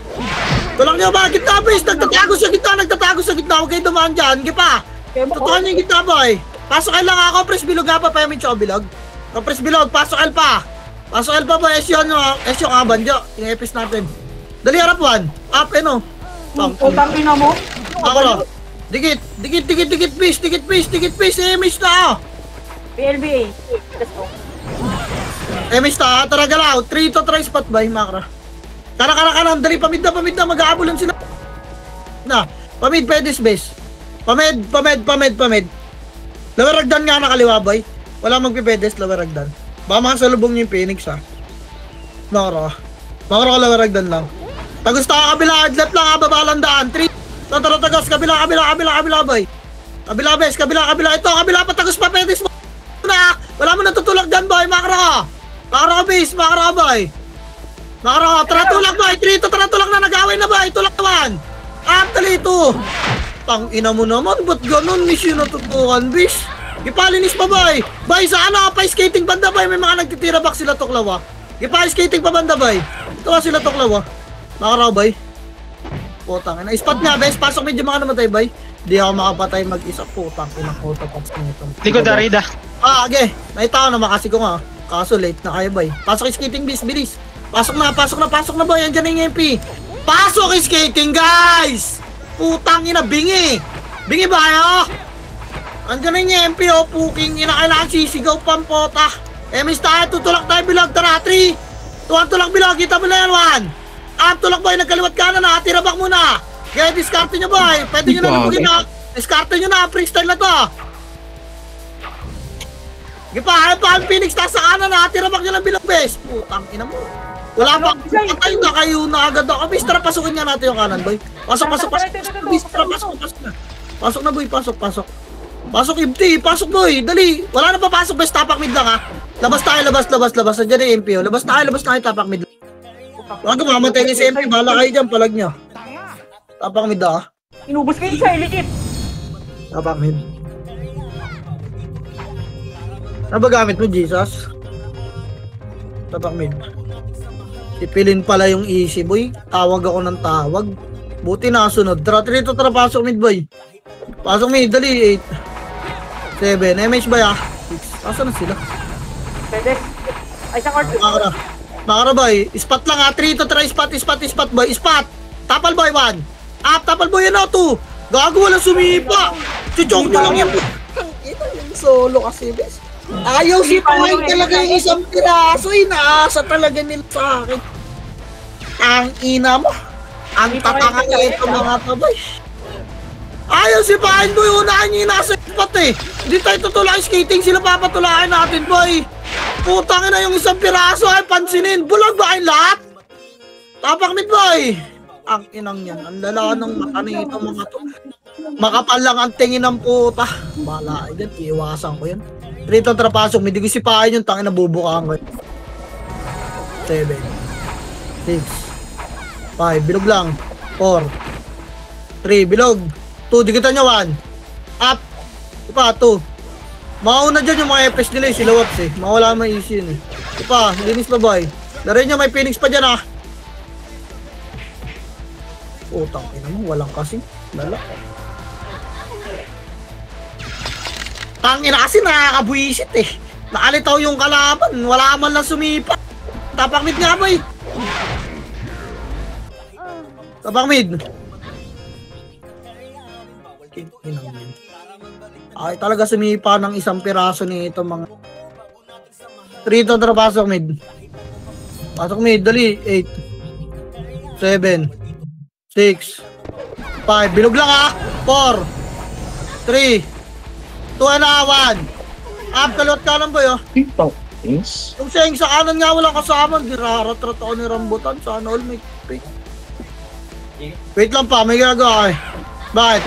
Tulak nyo ba, gitna base. Nagtatago sa gitna. Huwag kayo dumaan dyan. Gipa. Totoo niyo yung gitna boy. Pasok lang ako, press bilog nga pa, payment siya bilog. Press bilog, pasok pa boy, esyon nga banjo. Yung epis natin. Dali harap 1. Putang ina mo. Ako. Dikit, fish, miss na PLBA. Let's go. Miss na, tara galaw. 3 to try spot boy, makra. Tara, dali, pamid na, mag-aabulan sila. Pamid, pedis base. Pamed. Lower ragdan nga nakaliwa boy. Wala magpipedes, lower ragdan. Baka makasalubong yung Phoenix Makro ka lower ragdan lang. Tagus ka kabila, left lang babalang daan. 3. Tagas, kabila boy. Kabila bes, kabila. Ito, kabila pa, tagus pa, pedes mo na. Wala mo natutulak dyan boy, makro ka base, makro ka boy. Tara tulak boy, 3 to, tara tulak na, nag-away na boy. Tulak naman. Dali 2. Tang ina mo naman, ba't ganun? Mission natutukan, bish. Ipalinis pa boy. Boy, sa pa-skating banda boy. May mga nagtitira back sila tuklaw Ipa-skating pa banda boy. Ito sila tuklaw Makaraw boy. Putang ina. Spot nga, bes. Pasok medyo mga namatay boy. Di ako makapatay mag-isa. Putang ina, photo pops nito. Likod, Arida. Okay. Nakita ko na makasi ko nga. Kaso late na kayo, boy. Pasok yung skating, bilis. Pasok na, boy. Andiyan na yung MP. Pasok yung skating, guys! Putang ina, bingi! Bingi ba kayo? Andiyan na yung MP, oh. Puking ina, kailangan sisigaw pampota. MS tayo, tutulak tayo bilog. Tara, 3. Tuwan tulak bilog, kita mo na yan, 1. Tulak, boy. Nagkaliwat ka na, tirabak muna. Kaya diskarte nyo, boy. Pwede nyo na lumugin, ha. Diskarte nyo na, freestyle na to. Gipa, ang Phoenix nasa kanan na, tirabak nyo lang bilang best. Putang ina mo. Wala pa, patay na kayo na agad ako. Bis, tara, pasukin nga natin yung kanan, boy. Pasok. Bis, tara, pasok na. Pasok na, boy, pasok. Pasok, empty, pasok, boy, dali. Wala na papasok, best, tapak mid lang, ha. Labas tayo. Nandiyan na yung MP, oh. Labas tayo, tapak mid lang. Wala ka mamatay ni si MP, bahala kayo dyan, palag nyo. Tapak mid, ha. Inubos kayo sa ilikit. Tapak mid. Ano ba gamit mo, Jesus? Tapak mid. Ipilin pala yung easy, boy. Tawag ako ng tawag. Buti nakasunod. Tara, pasok mid, boy. Pasok mid, dali. 8 7, MH ba ya? 6. Asa na sila? Pwede. Ay, sa court. Makara, boy. Spot lang, ha. 3 to try spot, boy. Spot. Tapal, boy, 1. Up, tapal, boy, ano, 2. Gago, walang sumipa. Chuchok nyo lang yan. Ito yung solo kasi, bes. Ayaw si Pangay talaga yung isang piraso. Inaasa talaga nila sa akin. Ang ina mo. Ang tatanga na ito mga tabay. Ayaw si Pangay boy. Unahan niya inasa spot eh. Hindi tayo tutulain skating. Sila papatulain natin boy. Putangin na yung isang piraso ay pansinin. Bulag ba kayong lahat? Tapak mid boy. Ang inang yan. Ang lala ng mata nito mga to. Makapal lang ang tingin ng puta. Bala ay dyan. Iiwasan ko yan. Rito trapasok, may digisipain yung tangin na bubukaan ko. 7 6 5, bilog lang. 4 3, bilog. 2, digitan nyo 1. Up. Ipa, 2. Mauna dyan yung mga FS nila eh, sila Waps eh. Mawala naman easy yun eh. Ipa, linis pa boy. Larin nyo, may Phoenix pa dyan ah. Utang ina mo, walang kasing. Lala. Tangina kasi nakakabuisit eh. Nakalitaw yung kalaban. Wala man lang sumipa. Tapak mid nga boy. Tapak mid. Ay talaga sumipa ng isang piraso nito mga. 3 to pasok mid. Pasok mid, dali. 8 7 6 5, bilog lang ha. 4 3 2 na 1. Up, kalot ka lang boy, oh. TikTok is? Yung sayang sa kanan nga walang kasama. Girarat-rat ako ni Rambutan. Sana all may pick. Wait lang pa, may ginagawa eh. Bakit?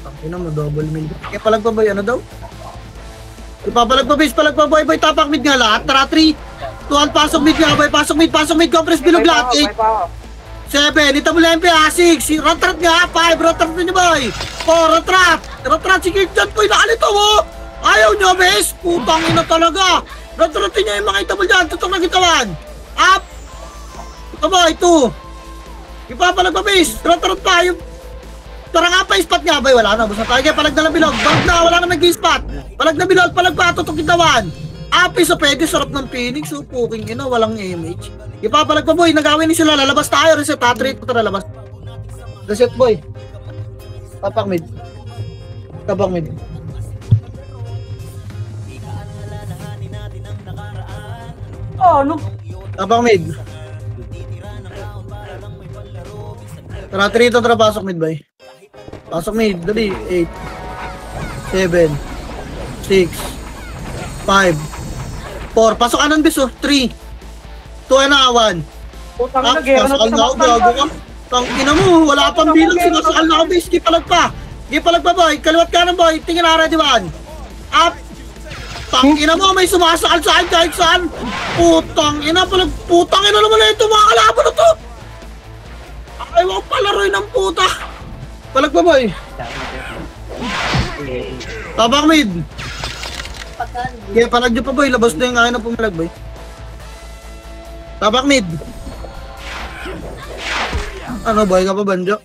Tangina mo, double mill. Kaya palag pa boy, ano daw? Ipapalag pa base, palag pa boy, boy. Tapak mid nga lahat. Tara, 3 2 pasok mid nga boy. Pasok mid, compress bilog lahat. 8 7, ito mo lang MP ha, 6, rotrat nga, 5, rotrat nyo boy, 4, rotrat, si Kirkjan po yung nakalito mo, ayaw nyo bes, putang ina talaga, rotratin nyo yung mga itabol dyan, tutok na gitawan, up, ito boy, 2, ipapalag pa bes, rotrat pa, yung, tara nga pa, spot nga boy, wala na, busa tayo, kaya palag na lang bilog, balag na, wala na mag-spot, palag na bilog, palag pa, tutok gitawan, up, so pwede, sarap ng Phoenix, so puking ina, walang image. Ipapalag pa boy, nagawin ni sila, lalabas tayo, reset, hat-rate ko tara, labas. Reset boy. Tapak mid. Oh, no. Tapak mid. Tara, 3 to, tara, pasok mid boy. Pasok mid, dali, 8 7 6 5 4, pasok kanan bis oh, 3 2 na 1. Putang ina, gera na sa ka. Tangina mo, wala pang bilang, sinasakal na ako, base. Gipalag pa boy, kaliwat ka ng boy, tingin na ready 1. Up. Tangina mo, may sumasakal sa akin kahit saan. Putang ina naman na ito mga kalaban na to. Ayaw ko palaroy ng puta. Palag pa boy. Tabak mid. Kaya palag nyo pa boy, labas na yung akin na pumalag boy. Tapak mid. Ano boy ka pa banjo?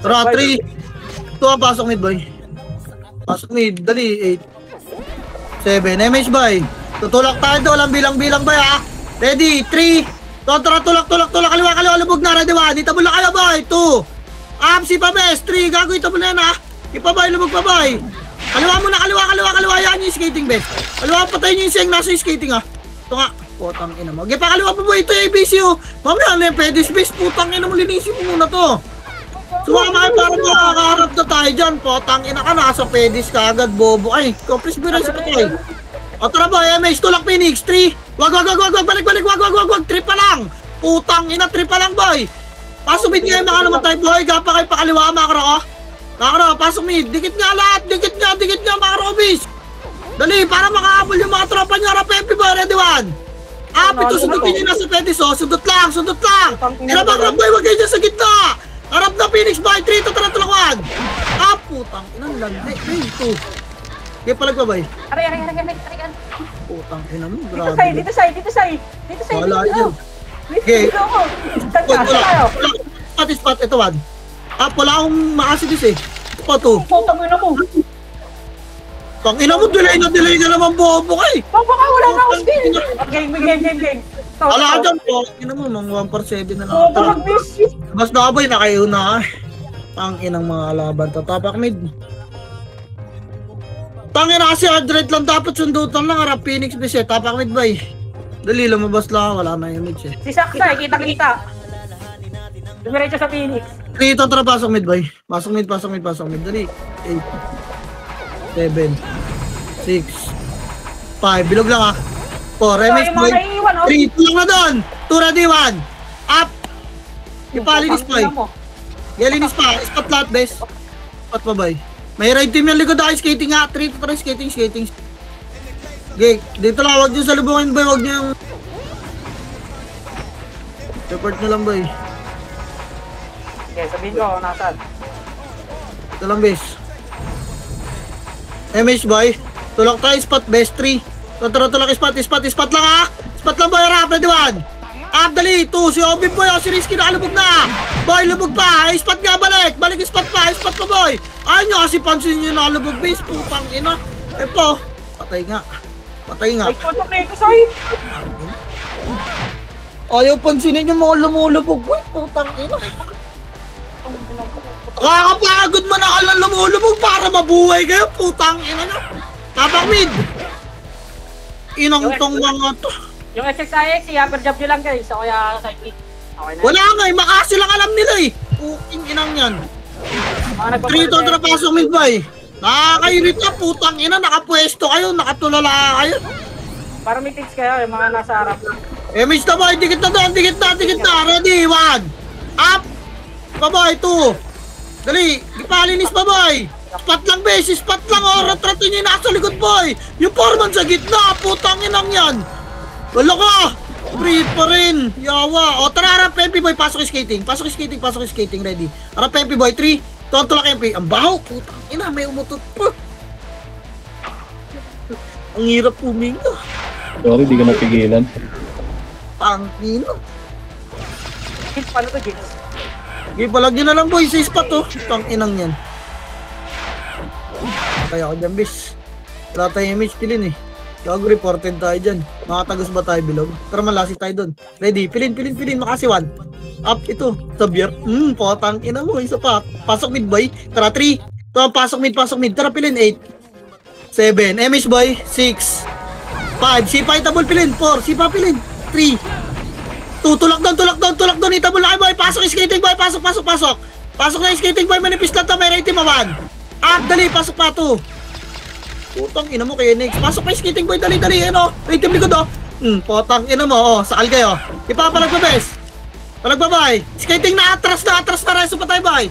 Tara, 3 2 ang pasok mid boy. Pasok mid, dali, 8. 7, MH boy. Tutulak tayo doon, walang bilang-bilang boy ha. Ready, 3. Tara, tulak, kaliwa, lubog na, ready 1. Itabol na kayo boy, 2. Si pa best, 3. Gago, itabol na yan ha. Ipabay, lubog pa boy. Kaliwa muna, kaliwa. Yan yung skating best. Kaliwa, patayin nyo yung siyang nasa yung skating ha. Ito nga, putang ina mo. Okay, pakaliwa pa boy, ito yung ABC oh. Mamaya na yung pedis best, putang ina mo, linisin mo muna to. Sumama kayo para makakaharap na tayo dyan. Potang ina ka, nasa pedis ka agad, bobo. Ay, compres mo rin sa patay. O tara boy, MH, tulak Phoenix, 3. Wag, balik, wag. 3 pa lang. Putang ina, 3 pa lang boy. Pasok mid kayo, maka naman tayo boy. Gapa kayo pakaliwa, makro ko. Makro, pasok mid. Dikit nga lahat, dikit nga, makro, bis. Dali, para makahabol yung mga tropa niya. Harap MP boy, ready 1. Ito, sundutin nyo na sa pedis, oh. Sundot lang. Hirap boy, wag kayo dyan sa gitna. Harap na Phoenix boy, 3, tulak 1. Putang inang landi. 2. Kaya palag pa bay. Aray. Putang ina mo, Dito grabe. side. Wala yun. Okay. Spot, ito 1. Wala akong makasidis eh. Ito pa 2. Putang ina mo. Tang ina mo, delay ka naman bobo kay. Baka wala na ako skill. Game. Wala ka dyan po. Ina mo, mga 1/7 na lang. Oo, mag-miss. Bas na boy, nakauna. Ang inang mga laban. Tatapak mid. Tangina kasi hard lang dapat sundutan lang. Harap Phoenix bes eh. Tapak mid boy. Dali, lumabas lang. Wala na yung mid eh. Si Saksay, kita. Dumiretso sa Phoenix. Dito, tara, pasok mid boy. Pasok mid. Dali. 8. 7. 6. 5. Bilog lang 4. Remix boy. 3. Tulong na doon. 2 ready 1. Up. Ipalinis boy. Yalinis pa. Spot lahat bes. Spot pa boy. May ride team yung likod ako, skating nga. 3 to 3, skating. Okay, dito lang, huwag nyo salubungin boy, huwag nyo yung... Report nyo lang boy. Okay, sabihin ko, nasan? Ito lang bes. MH boy, tulak tayo, spot best 3. Tulak spot lang ha. Spot lang boy, harap, ready 1. Dali, 2, si Obi boy, si Rizky nakalubog na. Boy, lubog pa, spot nga balik spot pa boy. Ayaw nyo kasi pansin nyo nakalubog base, putang ina. Po, patay nga. Ay, kontak na ito, Say. Ayaw pansinin yung mga lumulubog boy, putang ina. Kakapagod man ako lang lumulubog para mabuhay kayo, putang ina nyo. Tapak mid. Inang tong mga to. Yung SXIX, i-upper job nyo lang guys. Ako kaya sidekick. Okay na. Wala nga makasi lang alam nila eh. Puking inang yan. 3 to pasok mid boy. Nakakairit na, putang ina, nakapwesto kayo, nakatulala kayo. Para may tips kayo, yung mga nasa harap. MH na boy, dikit na doon, dikit na. Ready, 1. Up. Pa boy, 2. Dali, ipalinis pa boy. Spot lang base, spot lang oh. Retrato nyo yung nasa likod boy. Yung foreman sa gitna, putang inang yan. Wala ka. Free pa rin. Yawa. O tara, harap MP boy, pasok yung skating. Ready. Harap MP boy, 3. Tulak MP. Ang baho, putang ina, may umutot pa. Ang hirap puminga. Sorry, di ka napigilan. Tangina. Paano to, James? Okay, palagyan na lang boy, sa spot oh. Tanginang yan. Kaya ako dyan, bis. Wala tayong image kilin eh. Gago, reported tayo dyan. Makatagos ba tayo bilog? Tara, malasi tayo dun. Ready, pilin. Makasi 1. Up, ito. Sabier. Potang ina mo. Isa pa. Pasok mid boy. Tara, 3. Ito, pasok mid. Tara, pilin. 8. 7. MH boy. 6. 5. Sipa, itabol, pilin. 4. Sipa, pilin. 3. 2. Tulak doon. Itabol na kayo boy. Pasok yung skating boy. Pasok. Pasok na yung skating boy. Manipis lang to. May rating maman. Up, dali. Pasok pa 2. Putang ina mo kay Nix. Pasok pa yung skating boy. Dali. Ano? Rating likod oh. Potang ina mo. Sakal kayo. Ipapalag pa bes. Palag-babay! Skating na atras na reso pa tayo, boy!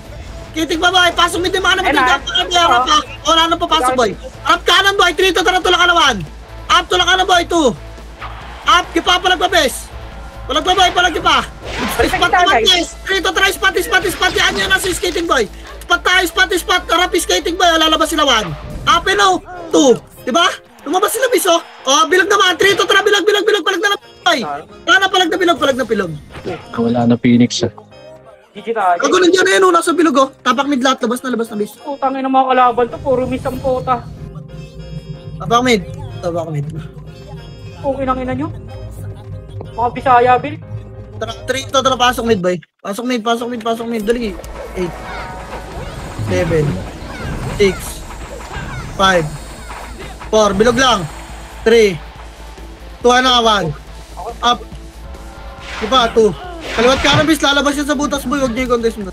Skating babay! Pasok mid yung mga naman harap pa! Wala na papasok, boy! Up kanan, boy! 3 to tara, tulak ka naman! Up, tulak ka na, boy! 2! Up, kipa, palag-babes! Palag-babay, palag-kipa! Spot naman, guys! 3 to try, spot! Yan yan na si skating, boy! Spot tayo, spot! Harap yung skating, boy! Lalabas sila 1! Up, 2! Diba? Lumabas sila, bis, oh! Bilag naman! 3 to tara, bilag na lang, boy! Palag na bilog! Wala na Phoenix ah. GG tayo. Gago nandiyan na yun, oh, nasa bilog, oh. Tapak mid lahat, labas na base. Putang ina mga kalaban to, puro miss ang puta. Tapak mid. Okay nang ina nyo. Mga Bisaya, Bill. Tara, 3 to, tara, pasok mid, boy. Pasok mid, dali. 8, 7, 6, 5, 4, bilog lang. 3, 2 na, 1. Up. Diba, 2. Kaliwat ka na, bis, lalabas yan sa butas, boy. Huwag niyo yung contest mo.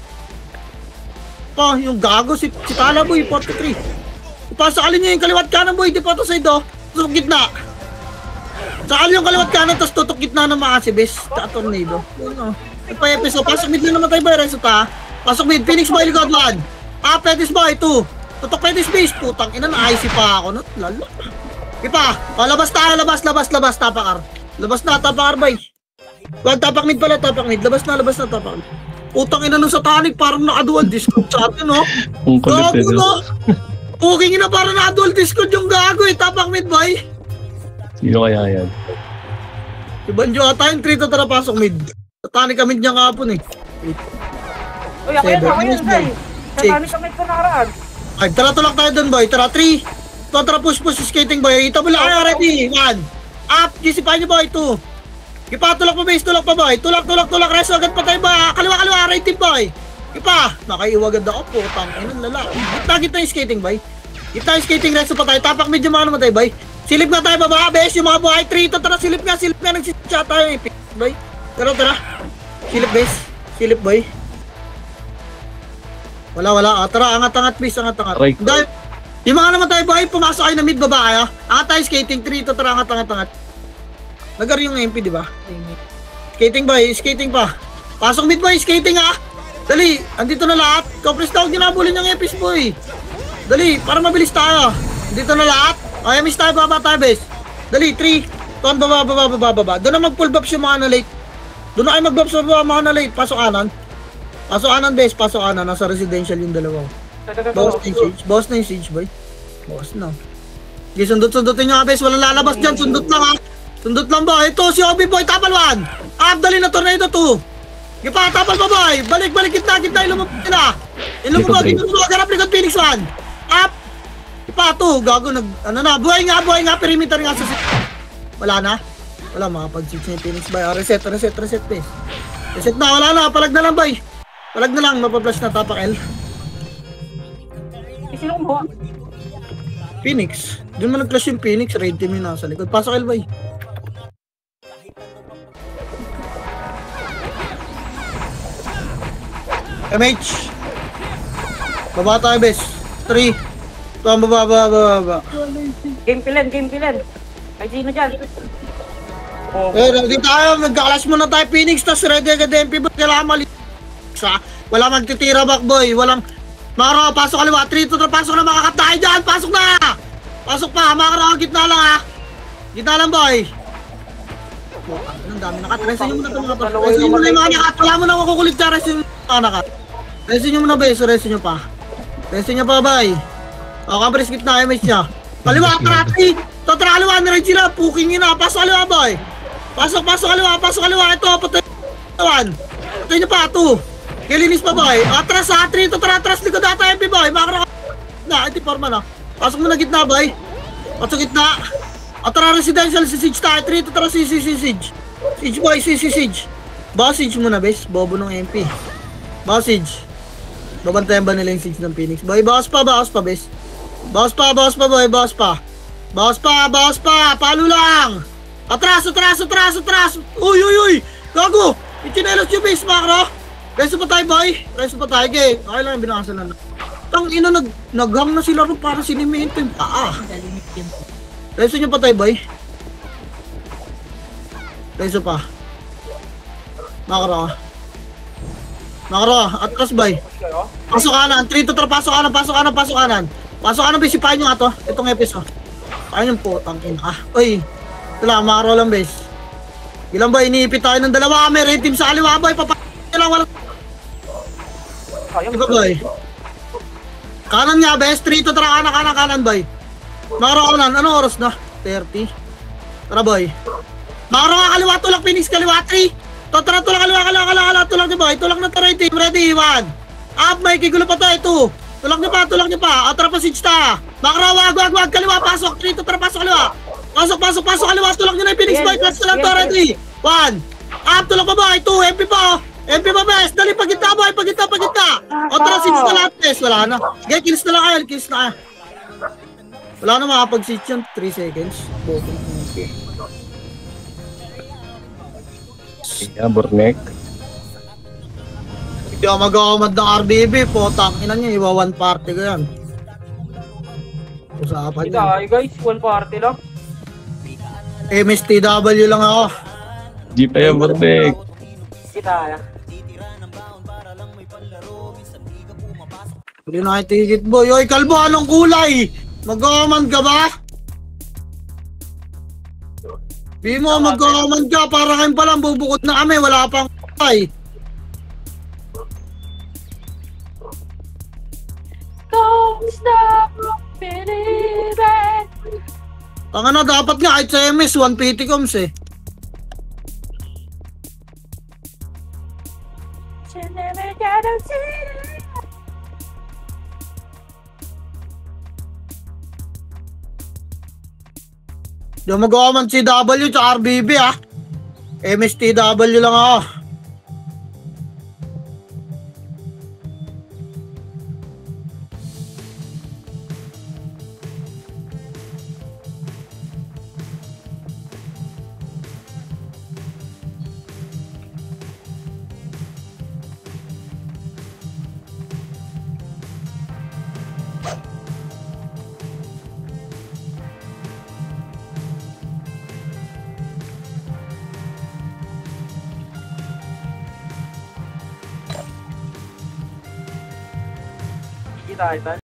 Pa, yung gago, si Tala, boy, 43. Ipasakalin niyo yung kaliwat ka na, boy. Di pa to side, oh. Tutok gitna. Sakal yung kaliwat ka na, tapos tutok gitna ng mga si bis. Tornado. Yun, oh. Nagpa-episode. Pasok mid na namatay, boy. Reso ta. Pasok mid. Phoenix, boy, likod, 1. Petis, boy, 2. Tutok Petis, base. Putang ina, na-IC pa ako. Lalo. Ipa. O, labas tayo, labas. Tapakar. Labas na, tapakar, boy. Wag, tapak mid pala, tapak mid. Labas na, tapak mid. Putang ina nung satanic, parang naka-dual discord sa atin, no? Ang kulit Gago, eh, no? no? Puking ina, parang naka-dual discord yung gago, eh. Tapak mid, boy. Sino kaya yan? Si Banjo ata yung 3 to tara pasok mid. Satanic ka mid niya kahapon, eh. Uy, ako yan, Seven, Zay. six. Satanic kami ko nakaraan. Ay, tara tulak tayo dun, boy. Tara, 3. Tara, push, skating, boy. Ito mula kayo, ready. 1. Up, GC5 niyo, boy. 2. Ipa, tulak pa, base. Tulak pa, boy. Tulak. Reso, agad pa tayo, boy. Kaliwa, right team, boy. Ipa, nakaiwagad ako po. Tanginan, lalaki. Gitna yung skating, boy. Gitna yung skating, reso pa tayo. Tapak medyo mga naman tayo, boy. Silip na tayo, baba, base. Yung mga buhay, 3. Tara, silip nga. Nagsisya tayo, eh. Boy. Tara. Silip, base. Silip, boy. Wala. Tara, angat, please. Angat. Aray. Dahil, yung mga naman tayo, boy, pumasok kayo na mid, baba kayo. Angat tayo, skating, 3. Tara, angat. Nagar yung MP, di ba? Skating, boy. Skating pa. Pasok mid, boy. Skating, ah. Dali. Andito na lahat. Compress tawag, ginabulin yung EPs, boy. Dali. Para mabilis tayo. Andito na lahat. Okay, miss tayo, baba tayo, base. Dali, 3. Tuan, baba. Doon na mag-pull buffs yung mga na late. Doon na kayo mag-buffs yung mga na late. Pasok anan, base. Nasa residential yung dalawa. Boss na yung siege, boy. Boss na. Okay, sundot-sundotin nyo, base. Walang lalabas dyan. Sundot lang, ha. Sundot lang, boy. Ito, si Obi, boy. Tapal 1. Dali na tornado 2. Gipa, tapal pa, boy. Balik, gitna. Ilumabog nila. Ilumabog. Garap likod, Phoenix 1. Up. Gipa, 2. Gago, buhay nga. Perimeter nga sa wala na. Wala, makapag-switch na yung Phoenix, boy. Reset, base. Reset na, wala na. Palag na lang, boy. Mapaplush na, tapak L. Sino kumuha? Phoenix. Doon mo nag-clash yung Phoenix. Raid team yung nasa likod. Pasok L, boy. MH. Baba tayo, bes. 3. Ito ang baba. Game pilen. Ay, sino dyan? Oh, Ready tayo. Magka-clash muna tayo, Phoenix. Tas ready agad MP, boy. Kailangan mali. Wala magtitira back, boy. Walang Makaro, pasok kaliwa. 3 to 3, pasok na, makakat tayo dyan. Pasok na! Pasok pa, Makaro, gitna lang, ha. Gitna lang, boy. Ang dami nakat. Resin nyo muna ito, mga to. Resin nyo muna yung mga nakat. Wala mo na makukulit dyan. Resin nyo mga nakat. Resin nyo muna, boy. So, resin nyo pa. Resin nyo pa, boy. O, kabris gitna, MH niya. Kaliwa, karati. Ito, tara kaliwa, niregy na. Puking nyo na. Pasok kaliwa, boy. Pasok kaliwa. Ito, patay. Patay nyo pa, 2. Kilinis pa, boy. Atras, 3. Ito, tara, atras. Likod ata, MP, boy. Makara na. Ito, forma na. Pasok mo na gitna, boy. Pasok gitna. Tara, residential, si Siege tayo. 3. Ito, tara, si Siege. Siege, boy. Siege. Boss Siege muna, bes. Bobo ng MP. Boss Siege. Babantayan ba nila yung Siege ng Phoenix? Boy, boss pa, bes. Boss pa, boy. Boss pa. Palo lang. Atras. Uy. Gago. Ichinelos yung base, Makro. Reso pa tayo, boy. Okay lang, binakasan lang. Tang ina, naghang na sila rin para sinimento yung paa. Reso nyo pa tayo, boy. Reso pa. Makro, atras, boy. Pasok kanan. 3 to 3, pasok kanan. Pasok kanan, bisipahin nyo nga to. Itong episode. Ayun yung putang ina. Uy. Ito lang, Makro lang, bes. Ilan ba, iniipit tayo ng dalawa. May red team sa kaliwa, boy. Papakita lang, walang... Diba, boy? Kanan nga, bes. 3 to 3, kanan, boy. Makro kanan. Anong oras na? 30. Tara, boy. Makro nga kaliwa, tulak, Phoenix, kaliwa, 3. Tara, tulak kaliwa. Tulak niyo ba? Tulak na tara team. Ready, 1. Up, may kigulo pa to. 2. Tulak niyo pa. Tara pa, Sijta. Bakra, wag. Kaliwa, pasok. Dito, tara, pasok kaliwa. Pasok, kaliwa. Tulak niyo na yung Phoenix Boy. Plus na lang to, ready. 1. Up, tulak pa ba? 2. MP pa. MP pa, best. Dali, pagkita, boy. Pagkita. O, tara, Sijta lahat, best. Wala na. Okay, kills na lang kayo. Wala na makapag-sit yun. 3 seconds. Bottom. Okay. Yeah, Burnek. Hindi ako mag-aamad ng RBB. Potang ina niya. Iwa 1 party ko yan. Usapan Kita yan. ay guys, one party lang. MSTW lang ako. Di pa yan, Burnek. Kita na. Hindi na ticket boy. Oy, kalbo, anong kulay? Mag-aamad ka ba? Di mo, mag-aamad ka. Para kayo pa lang. Bubukod na kami. Wala pang kulay. Ang ano, dapat nga kahit sa MS, 1 PT coms eh. Di ako magawa man CW tsaka RBB ah. MSTW lang ako. Kita ito.